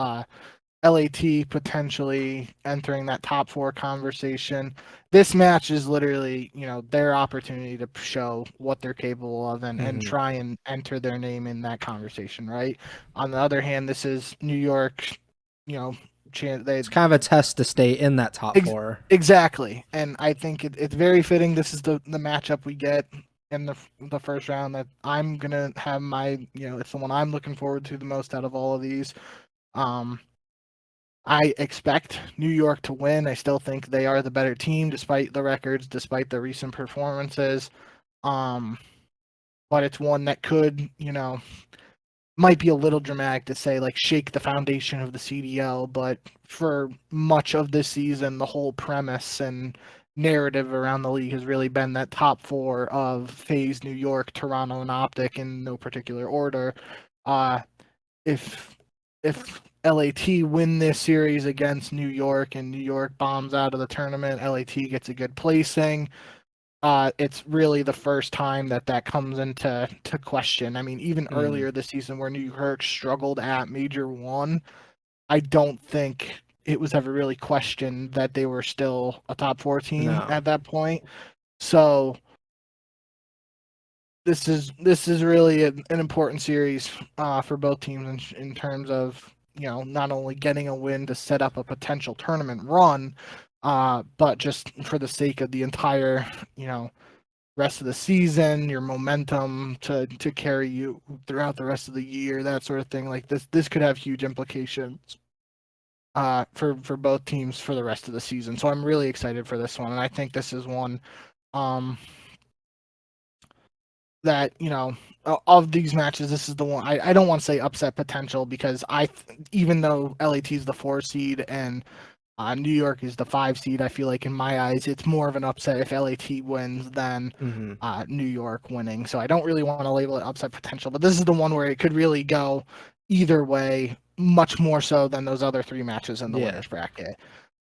LAT potentially entering that top 4 conversation. This match is literally, their opportunity to show what they're capable of and try and enter their name in that conversation, right? On the other hand, this is New York, it's kind of a test to stay in that top 4. Exactly. And I think it's very fitting. This is the matchup we get in the first round that I'm going to have my, it's the one I'm looking forward to the most out of all of these. I expect New York to win. I still think they are the better team despite the records, despite the recent performances. But it's one that could, might be a little dramatic to say, like, shake the foundation of the CDL, but for much of this season, the whole premise and narrative around the league has really been that top 4 of FaZe, New York, Toronto, and Optic in no particular order. If LAT win this series against New York and New York bombs out of the tournament, LAT gets a good placing. It's really the first time that comes into question. I mean, even earlier this season where New York struggled at Major 1, I don't think it was ever really questioned that they were still a top 4 team at that point. So this is really an important series for both teams in terms of, not only getting a win to set up a potential tournament run, but just for the sake of the entire, rest of the season, your momentum to carry you throughout the rest of the year, that sort of thing. Like this could have huge implications for both teams for the rest of the season. So I'm really excited for this one, and I think this is one that, of these matches, this is the one I don't want to say upset potential, because even though LAT is the 4 seed and New York is the 5 seed, I feel like in my eyes it's more of an upset if LAT wins than New York winning. So I don't really want to label it upset potential, but this is the one where it could really go either way, much more so than those other 3 matches in the winners bracket.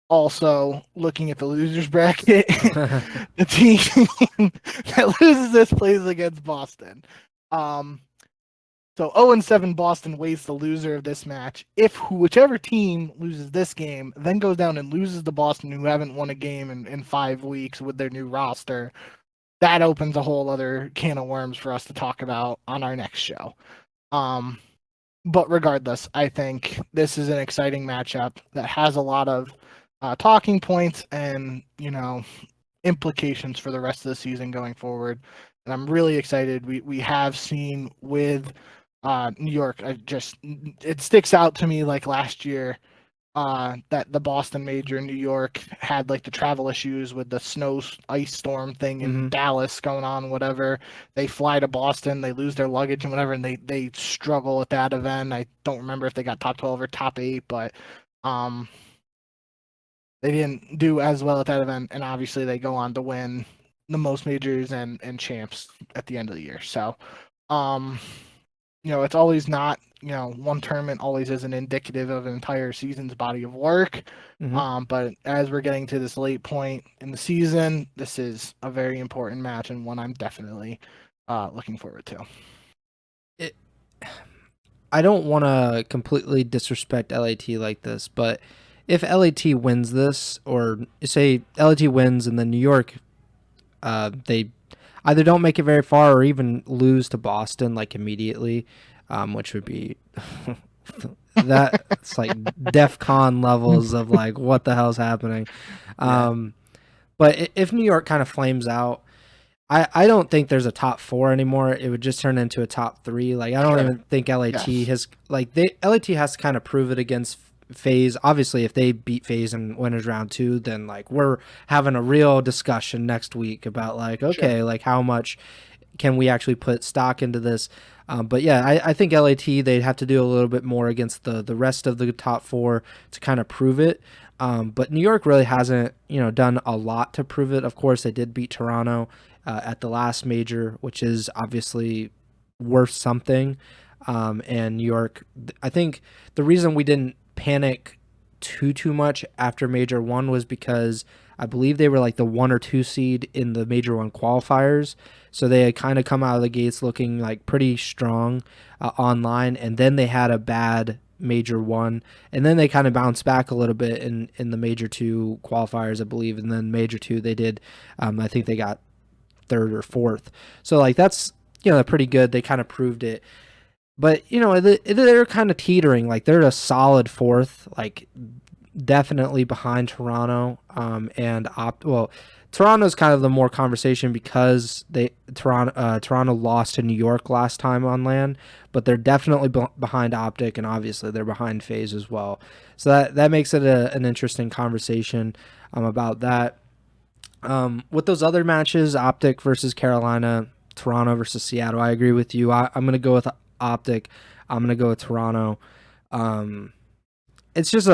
Also, looking at the losers bracket, the team that loses this plays against Boston. So 0-7 Boston weighs the loser of this match. If whichever team loses this game, then goes down and loses to Boston, who haven't won a game in 5 weeks with their new roster, that opens a whole other can of worms for us to talk about on our next show. But regardless, I think this is an exciting matchup that has a lot of talking points and, implications for the rest of the season going forward. And I'm really excited. We have seen with New York, it sticks out to me like last year that the Boston major in New York had like the travel issues with the snow ice storm thing in Dallas going on, whatever. They fly to Boston, they lose their luggage and whatever, and they struggle at that event. I don't remember if they got top 12 or top 8, but they didn't do as well at that event, and obviously they go on to win the most majors and champs at the end of the year. So it's always not, one tournament always isn't indicative of an entire season's body of work. But as we're getting to this late point in the season, this is a very important match and one I'm definitely looking forward to. I don't want to completely disrespect LAT like this, but if LAT wins this, or say LAT wins and then New York, they either don't make it very far or even lose to Boston like immediately, which would be it's like DEF-CON levels of like what the hell's happening. But if New York kind of flames out, I don't think there's a top 4 anymore. It would just turn into a top 3. Like I don't even think LAT has LAT has to kind of prove it against FaZe. Obviously, if they beat FaZe in winners round 2, then like we're having a real discussion next week about like, okay, like how much can we actually put stock into this? But yeah, I think LAT, they'd have to do a little bit more against the rest of the top 4 to kind of prove it. But New York really hasn't, done a lot to prove it. Of course, they did beat Toronto at the last major, which is obviously worth something. And New York, I think the reason we didn't panic too much after Major 1 was because I believe they were like the 1 or 2 seed in the Major 1 qualifiers. So they had kind of come out of the gates looking like pretty strong online, and then they had a bad Major 1, and then they kind of bounced back a little bit in the Major 2 qualifiers, I believe, and then Major 2 they did, I think they got 3rd or 4th. So like that's, pretty good. They kind of proved it. But, they're kind of teetering. Like, they're a solid 4th, like, definitely behind Toronto. Toronto's kind of the more conversation because Toronto lost to New York last time on LAN, but they're definitely behind Optic, and obviously they're behind FaZe as well. So that makes it an interesting conversation about that. With those other matches, Optic versus Carolina, Toronto versus Seattle, I agree with you. I'm going to go with Optic. I'm going to go with Toronto. That's just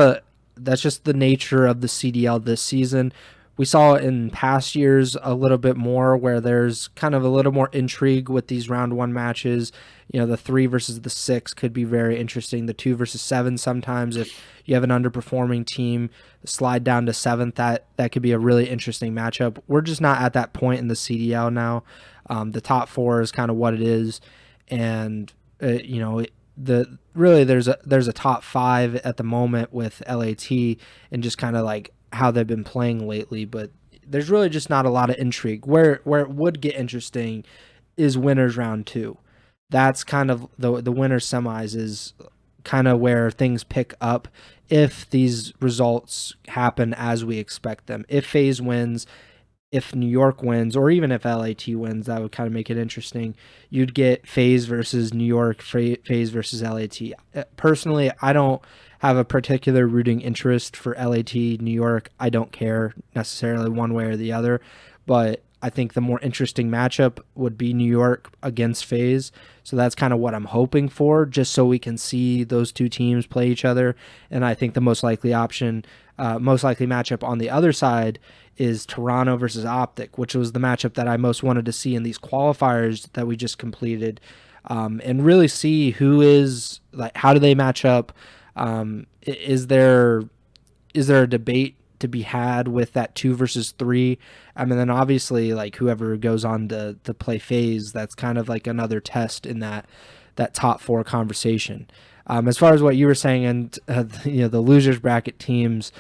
the nature of the CDL this season. We saw in past years a little bit more where there's kind of a little more intrigue with these round 1 matches. The 3 versus the 6 could be very interesting. The 2 versus 7 sometimes, if you have an underperforming team, slide down to 7th, that could be a really interesting matchup. We're just not at that point in the CDL now. The top 4 is kind of what it is, and there's a top 5 at the moment with LAT, and just kind of like how they've been playing lately, but there's really just not a lot of intrigue. Where it would get interesting is winners round 2. That's kind of the winner semis is kind of where things pick up if these results happen as we expect them. If FaZe wins, if New York wins, or even if LAT wins, that would kind of make it interesting. You'd get FaZe versus New York, FaZe versus LAT. Personally, I don't have a particular rooting interest for LAT, New York. I don't care necessarily one way or the other, but I think the more interesting matchup would be New York against FaZe. So that's kind of what I'm hoping for, just so we can see those two teams play each other. And I think the most likely matchup on the other side is Toronto versus Optic, which was the matchup that I most wanted to see in these qualifiers that we just completed, and really see how do they match up. Is there a debate to be had with that 2 versus 3? I mean, then obviously like whoever goes on to play FaZe, that's kind of like another test in that top 4 conversation. As far as what you were saying, and the losers bracket teams,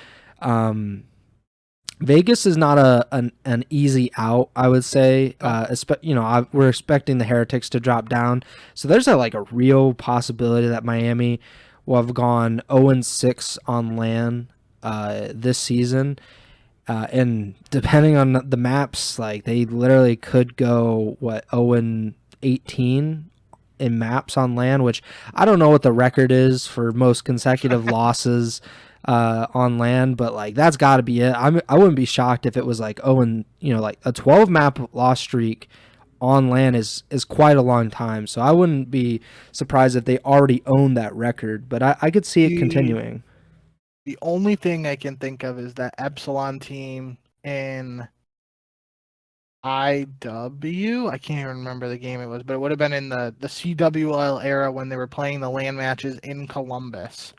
Vegas is not an easy out, I would say. Oh, We're expecting the Heretics to drop down, so there's a real possibility that Miami will have gone 0-6 on LAN this season, and depending on the maps, like they literally could go 0-18 in maps on LAN, which I don't know what the record is for most consecutive losses on LAN, but like that's got to be it. I wouldn't be shocked if it was like like a 12 map loss streak on LAN is quite a long time. So I wouldn't be surprised if they already own that record, but I could see it continuing. The only thing I can think of is that Epsilon team in IW. I can't even remember the game it was, but it would have been in the CWL era when they were playing the LAN matches in Columbus.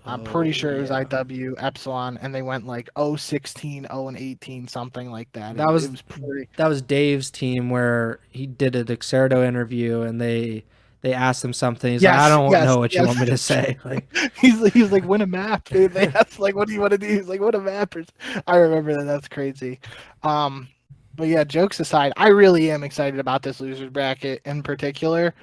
I'm pretty sure it was IW, Epsilon, and they went like 0-16, 0-18, something like that. That was pretty... that was Dave's team where he did a Dexerto interview and they asked him something. He's like, I don't know what you want me to say. Like he's like, win a map. Dude. They asked like, what do you want to do? He's like, win a map. I remember that. That's crazy. But yeah, jokes aside, I really am excited about this losers bracket in particular.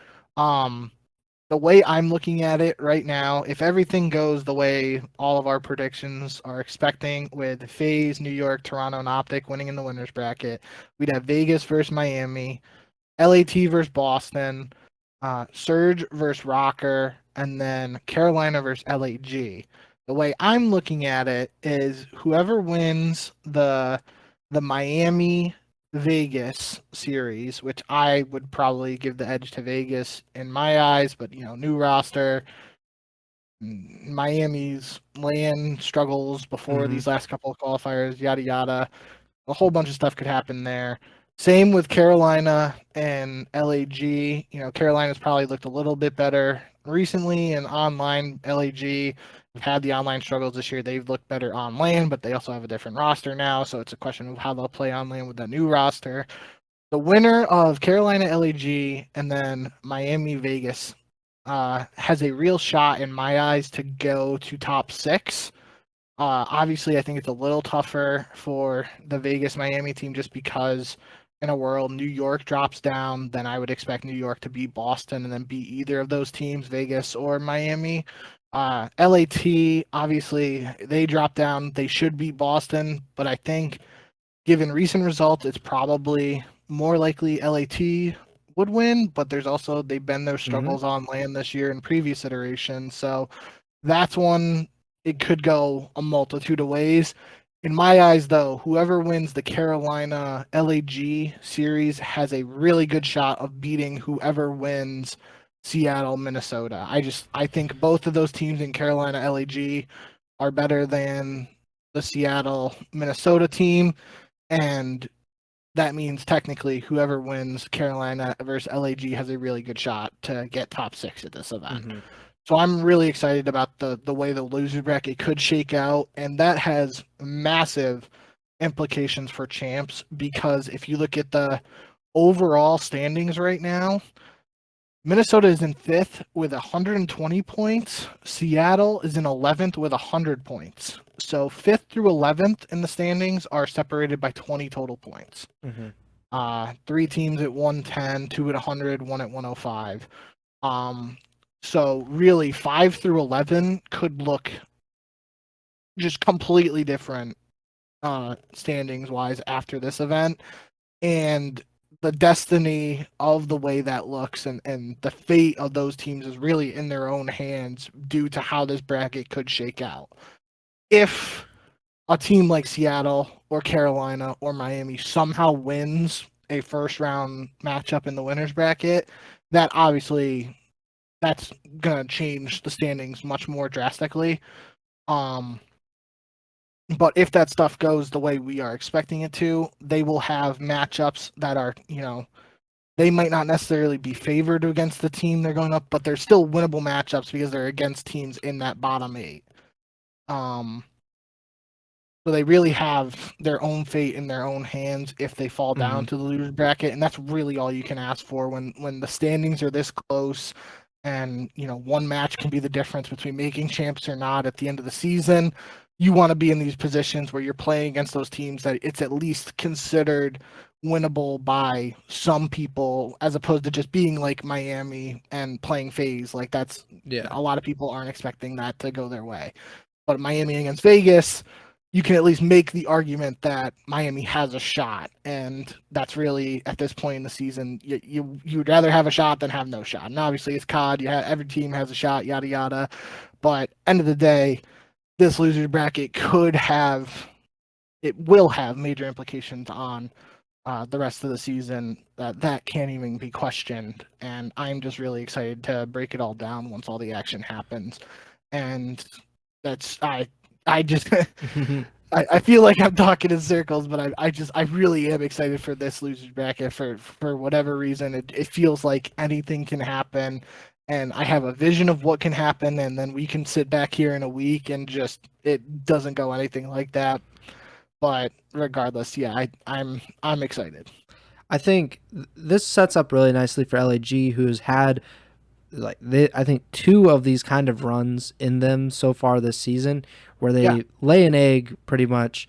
The way I'm looking at it right now, if everything goes the way all of our predictions are expecting, with FaZe, New York, Toronto, and Optic winning in the winners bracket, we'd have Vegas versus Miami, LAT versus Boston, Surge versus Rocker, and then Carolina versus LAG. The way I'm looking at it is whoever wins the Miami Vegas series, which I would probably give the edge to Vegas in my eyes, but new roster, Miami's LAN struggles before these last couple of qualifiers, yada yada. A whole bunch of stuff could happen there. Same with Carolina and LAG. Carolina's probably looked a little bit better recently, and online LAG have had the online struggles this year. They've looked better on LAN, but they also have a different roster now, so it's a question of how they'll play on LAN with that new roster. The winner of Carolina LAG and then Miami Vegas has a real shot in my eyes to go to top 6. Obviously, I think it's a little tougher for the Vegas Miami team just because in a world New York drops down, then I would expect New York to beat Boston and then beat either of those teams, Vegas or Miami. LAT, obviously, they drop down. They should beat Boston, but I think given recent results, it's probably more likely LAT would win, but they've been their struggles on LAN this year in previous iterations. So that's one. It could go a multitude of ways. In my eyes, though, whoever wins the Carolina LAG series has a really good shot of beating whoever wins Seattle, Minnesota. I think both of those teams in Carolina LAG are better than the Seattle, Minnesota team, and that means technically whoever wins Carolina versus LAG has a really good shot to get top 6 at this event. So I'm really excited about the way the loser bracket could shake out, and that has massive implications for champs, because if you look at the overall standings right now, Minnesota is in 5th with 120 points. Seattle is in 11th with 100 points. So 5th through 11th in the standings are separated by 20 total points. 3 teams at 110, 2 at 100, 1 at 105. So really, 5 through 11 could look just completely different standings-wise after this event. And the destiny of the way that looks and the fate of those teams is really in their own hands due to how this bracket could shake out. If a team like Seattle or Carolina or Miami somehow wins a first-round matchup in the winners bracket, that obviously... that's going to change the standings much more drastically. But if that stuff goes the way we are expecting it to, they will have matchups that are, they might not necessarily be favored against the team they're going up, but they're still winnable matchups because they're against teams in that bottom 8. So they really have their own fate in their own hands if they fall down to the loser bracket, and that's really all you can ask for when the standings are this close. And one match can be the difference between making champs or not at the end of the season. you want to be in these positions where you're playing against those teams that it's at least considered winnable by some people, as opposed to just being like Miami and playing FaZe. Like that's a lot of people aren't expecting that to go their way. But Miami against Vegas, you can at least make the argument that Miami has a shot, and that's really at this point in the season, you'd rather have a shot than have no shot. And obviously, it's COD. Every team has a shot, yada yada. But end of the day, this losers bracket will have major implications on the rest of the season. That can't even be questioned, and I'm just really excited to break it all down once all the action happens. And that's I just I feel like I'm talking in circles, but I really am excited for this losers bracket for whatever reason. It feels like anything can happen, and I have a vision of what can happen, and then we can sit back here in a week and just it doesn't go anything like that. But regardless, yeah, I'm excited. I think this sets up really nicely for LAG, who's had I think 2 of these kind of runs in them so far this season, where they lay an egg pretty much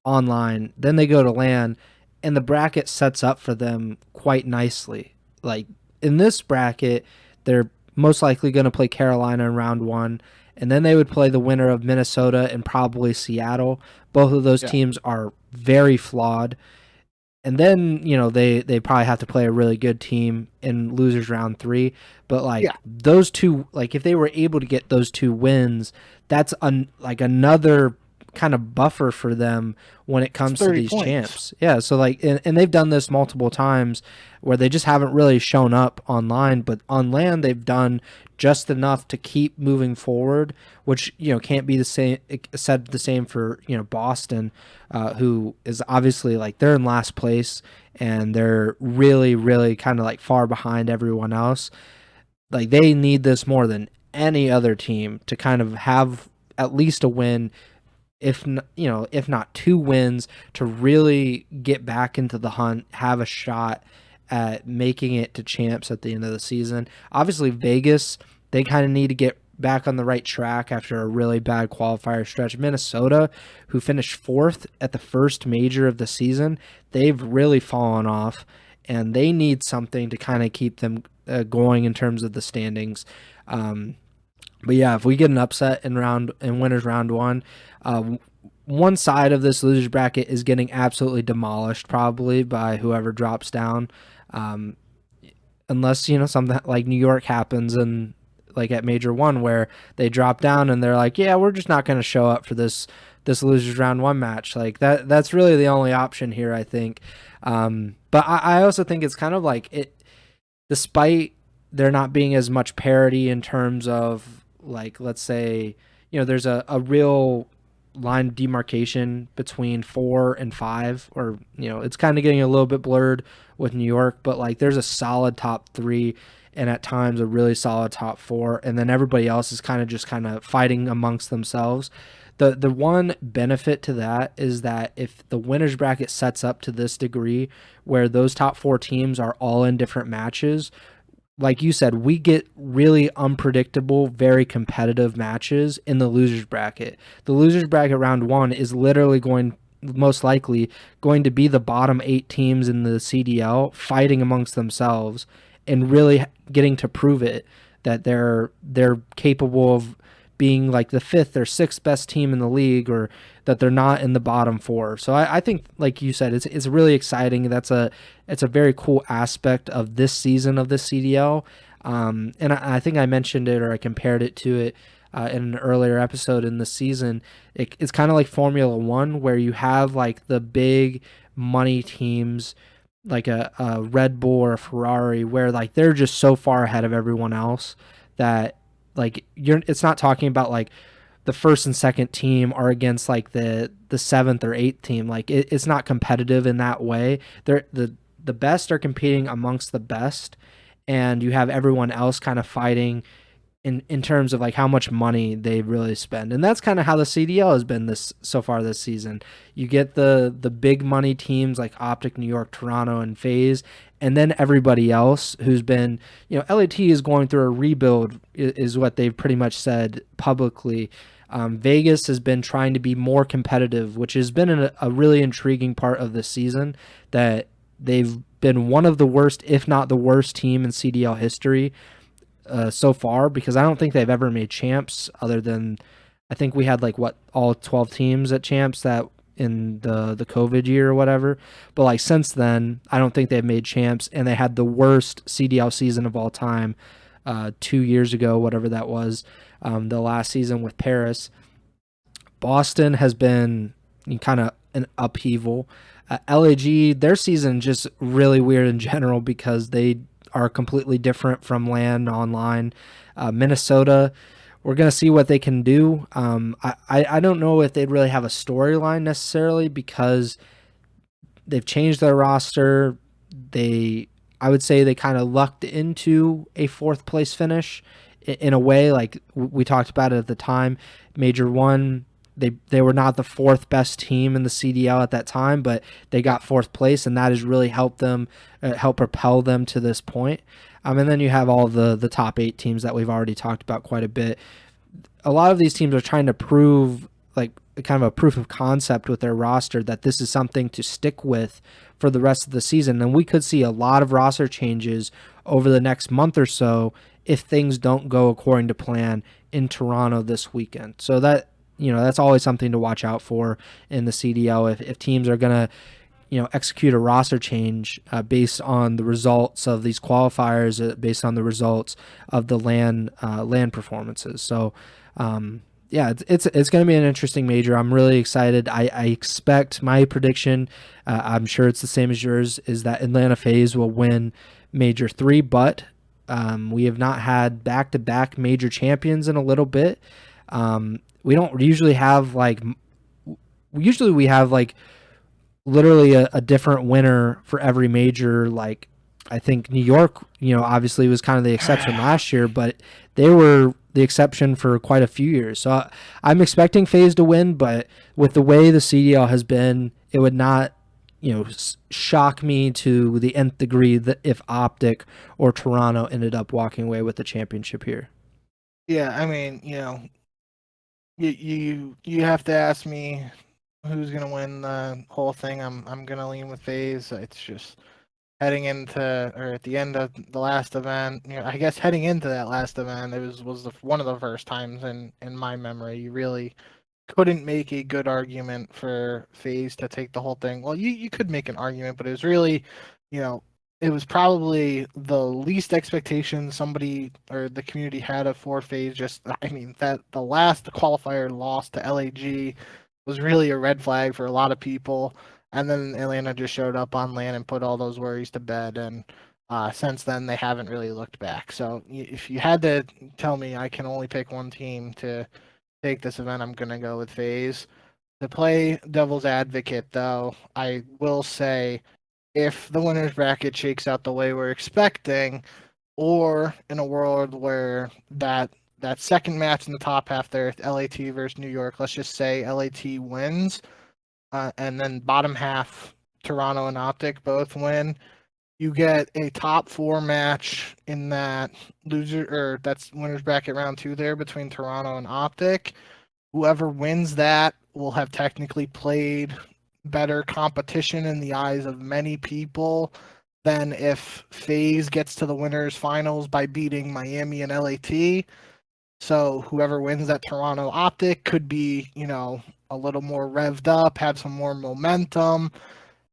online, then they go to LAN, and the bracket sets up for them quite nicely. Like in this bracket, they're most likely going to play Carolina in round 1, and then they would play the winner of Minnesota and probably Seattle. Both of those teams are very flawed. And then, they probably have to play a really good team in losers round 3. But those 2, if they were able to get those 2 wins, that's another kind of buffer for them when it comes to these points. champs. Yeah, so and they've done this multiple times where they just haven't really shown up online, but on LAN they've done just enough to keep moving forward, which can't be the same said the same for Boston, who is obviously they're in last place and they're really really kind of far behind everyone else. They need this more than any other team to kind of have at least a win, if not 2 wins, to really get back into the hunt, have a shot at making it to champs at the end of the season. Obviously, Vegas, they kind of need to get back on the right track after a really bad qualifier stretch. Minnesota, who finished 4th at the first major of the season, they've really fallen off, and they need something to kind of keep them going in terms of the standings. But yeah, if we get an upset in winners round 1, one side of this losers bracket is getting absolutely demolished probably by whoever drops down, unless something like New York happens and at Major 1 where they drop down and they're like, yeah, we're just not going to show up for this losers round 1 match. That's really the only option here, I think. But I also think it's kind of despite there not being as much parity in terms of let's say there's a real line demarcation between 4 and 5, or it's kind of getting a little bit blurred with New York, but there's a solid top 3 and at times a really solid top 4, and then everybody else is kind of fighting amongst themselves. The one benefit to that is that if the winners bracket sets up to this degree where those top 4 teams are all in different matches, like you said, we get really unpredictable, very competitive matches in the losers bracket. The losers bracket round 1 is literally most likely going to be the bottom 8 teams in the CDL fighting amongst themselves and really getting to prove it that they're capable of being the 5th or 6th best team in the league, or that they're not in the bottom 4. So I think, like you said, it's really exciting. It's a very cool aspect of this season of the CDL. And I think I mentioned it, or I compared it to it in an earlier episode in the season. It's kind of like Formula 1, where you have the big money teams like a Red Bull or a Ferrari, where they're just so far ahead of everyone else that it's not talking about the first and second team are against the 7th or 8th team. It's not competitive in that way. The best are competing amongst the best, and you have everyone else kind of fighting in terms of how much money they really spend. And that's kind of how the CDL has been so far this season. You get the big money teams like Optic, New York, Toronto, and FaZe, and then everybody else who's been, LAT is going through a rebuild, is what they've pretty much said publicly. Vegas has been trying to be more competitive, which has been a really intriguing part of the season, that they've been one of the worst, if not the worst team in CDL history so far, because I don't think they've ever made champs other than, I think we had all 12 teams at champs that in the COVID year or whatever. But like since then, I don't think they've made champs, and they had the worst CDL season of all time 2 years ago, whatever that was, the last season with Paris. Boston has been kind of an upheaval. LAG, their season just really weird in general because they are completely different from LAN online. Minnesota, we're going to see what they can do. I don't know if they'd really have a storyline necessarily because they've changed their roster. I would say they kind of lucked into a fourth place finish in a way, like we talked about it at the time. Major 1, they were not the fourth best team in the CDL at that time, but they got fourth place, and that has really helped them, help propel them to this point. And then you have all the top 8 teams that we've already talked about quite a bit. A lot of these teams are trying to prove, like, kind of a proof of concept with their roster that this is something to stick with for the rest of the season. And we could see a lot of roster changes over the next month or so if things don't go according to plan in Toronto this weekend. So that's always something to watch out for in the CDL. If teams are going to, execute a roster change based on the results of these qualifiers, based on the results of the LAN performances. So, it's going to be an interesting major. I'm really excited. I expect, my prediction, I'm sure it's the same as yours, is that Atlanta FaZe will win Major 3, but we have not had back-to-back major champions in a little bit. We don't usually have we have literally a different winner for every major. Like, I think New York, obviously was kind of the exception last year, but they were the exception for quite a few years. So I'm expecting FaZe to win, but with the way the CDL has been, it would not, shock me to the nth degree that if Optic or Toronto ended up walking away with the championship here. Yeah, I mean, you have to ask me who's gonna win the whole thing. I'm gonna lean with FaZe. It's just heading into, or at the end of the last event, I guess heading into that last event, it was one of the first times in my memory you really couldn't make a good argument for FaZe to take the whole thing. Well, you could make an argument, but it was really, it was probably the least expectation somebody or the community had for FaZe. Just, I mean, that the last qualifier loss to LAG was really a red flag for a lot of people. And then Atlanta just showed up on LAN and put all those worries to bed. And since then, they haven't really looked back. So if you had to tell me I can only pick one team to take this event, I'm going to go with FaZe. To play devil's advocate, though, I will say if the winner's bracket shakes out the way we're expecting, or in a world where that second match in the top half there, LAT versus New York, let's just say LAT wins, and then bottom half, Toronto and Optic both win, you get a top 4 match in that that's winner's bracket round 2 there between Toronto and Optic. Whoever wins that will have technically played better competition in the eyes of many people than if FaZe gets to the winners finals by beating Miami and LAT. So whoever wins that Toronto Optic could be, a little more revved up, have some more momentum,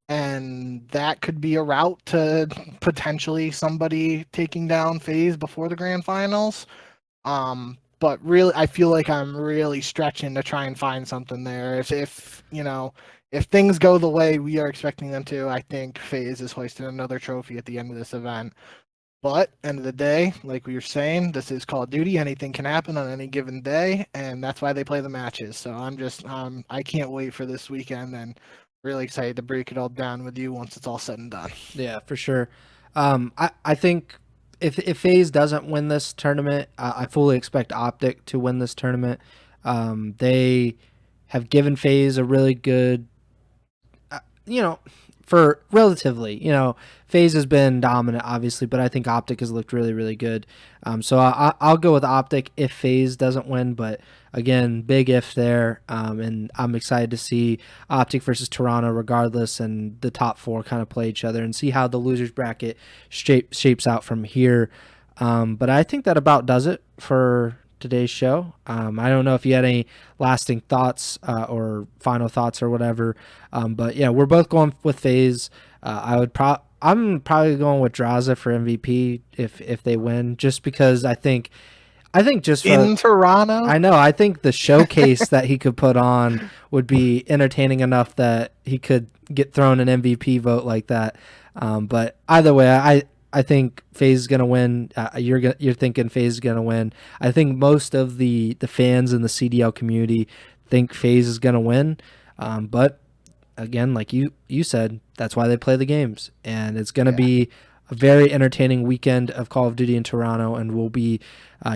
and that could be a route to potentially somebody taking down FaZe before the grand finals. But really, I feel like I'm really stretching to try and find something there. If things go the way we are expecting them to, I think FaZe is hoisting another trophy at the end of this event. But end of the day, like we were saying, this is Call of Duty. Anything can happen on any given day, and that's why they play the matches. So I'm just, I can't wait for this weekend, and really excited to break it all down with you once it's all said and done. Yeah, for sure. I think if FaZe doesn't win this tournament, I fully expect Optic to win this tournament. They have given FaZe a really good, for relatively, FaZe has been dominant, obviously, but I think Optic has looked really, really good. So I'll go with Optic if FaZe doesn't win, but again, big if there. And I'm excited to see Optic versus Toronto regardless, and the top four kind of play each other and see how the losers bracket shapes out from here. But I think that about does it for today's show. I don't know if you had any lasting thoughts or final thoughts or whatever. But yeah, we're both going with FaZe. I'm probably going with Draza for MVP if they win, just because I think just for In Toronto? I know. I think the showcase that he could put on would be entertaining enough that he could get thrown an MVP vote like that. But either way, I think FaZe is gonna win. You're thinking FaZe is gonna win. I think most of the fans in the CDL community think FaZe is gonna win. But again, like you said, that's why they play the games, and it's gonna be a very entertaining weekend of Call of Duty in Toronto, and we'll be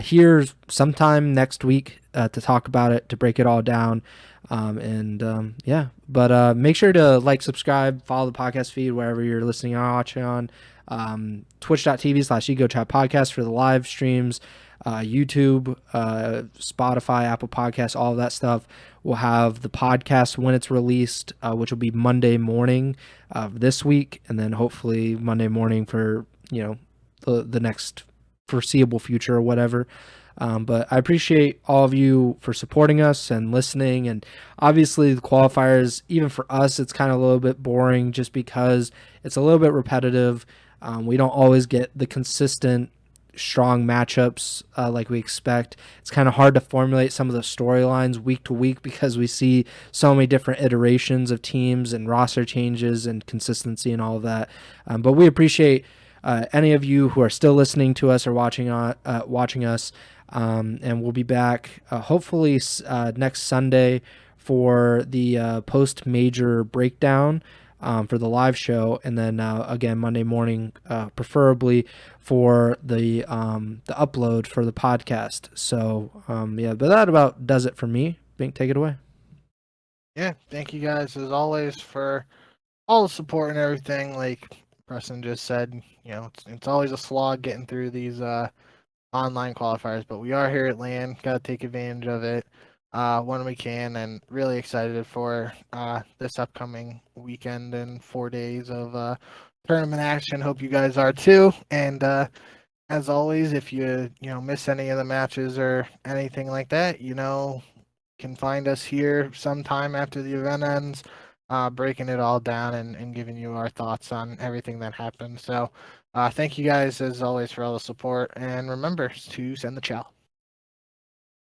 here sometime next week to talk about it, to break it all down. Yeah, but make sure to like, subscribe, follow the podcast feed wherever you're listening or watching on. Twitch.tv/Ego Chall Podcast for the live streams, YouTube, Spotify, Apple Podcasts, all of that stuff. We'll have the podcast when it's released, which will be Monday morning this week, and then hopefully Monday morning for the next foreseeable future or whatever. But I appreciate all of you for supporting us and listening. And obviously the qualifiers, even for us, it's kind of a little bit boring just because it's a little bit repetitive. We don't always get the consistent strong matchups like we expect. It's kind of hard to formulate some of the storylines week to week because we see so many different iterations of teams and roster changes and consistency and all of that. But we appreciate any of you who are still listening to us or watching us. And we'll be back hopefully next Sunday for the post-major breakdown for the live show, and then again Monday morning, preferably for the upload for the podcast. So yeah, but that about does it for me. Bink, take it away. Yeah, thank you guys as always for all the support and everything. Like Preston just said, it's always a slog getting through these online qualifiers, but we are here at LAN. Got to take advantage of it when we can, and really excited for this upcoming weekend and 4 days of tournament action. Hope you guys are too. And as always, if you miss any of the matches or anything like that, can find us here sometime after the event ends, breaking it all down and giving you our thoughts on everything that happened. So thank you guys as always for all the support, and remember to send the chow.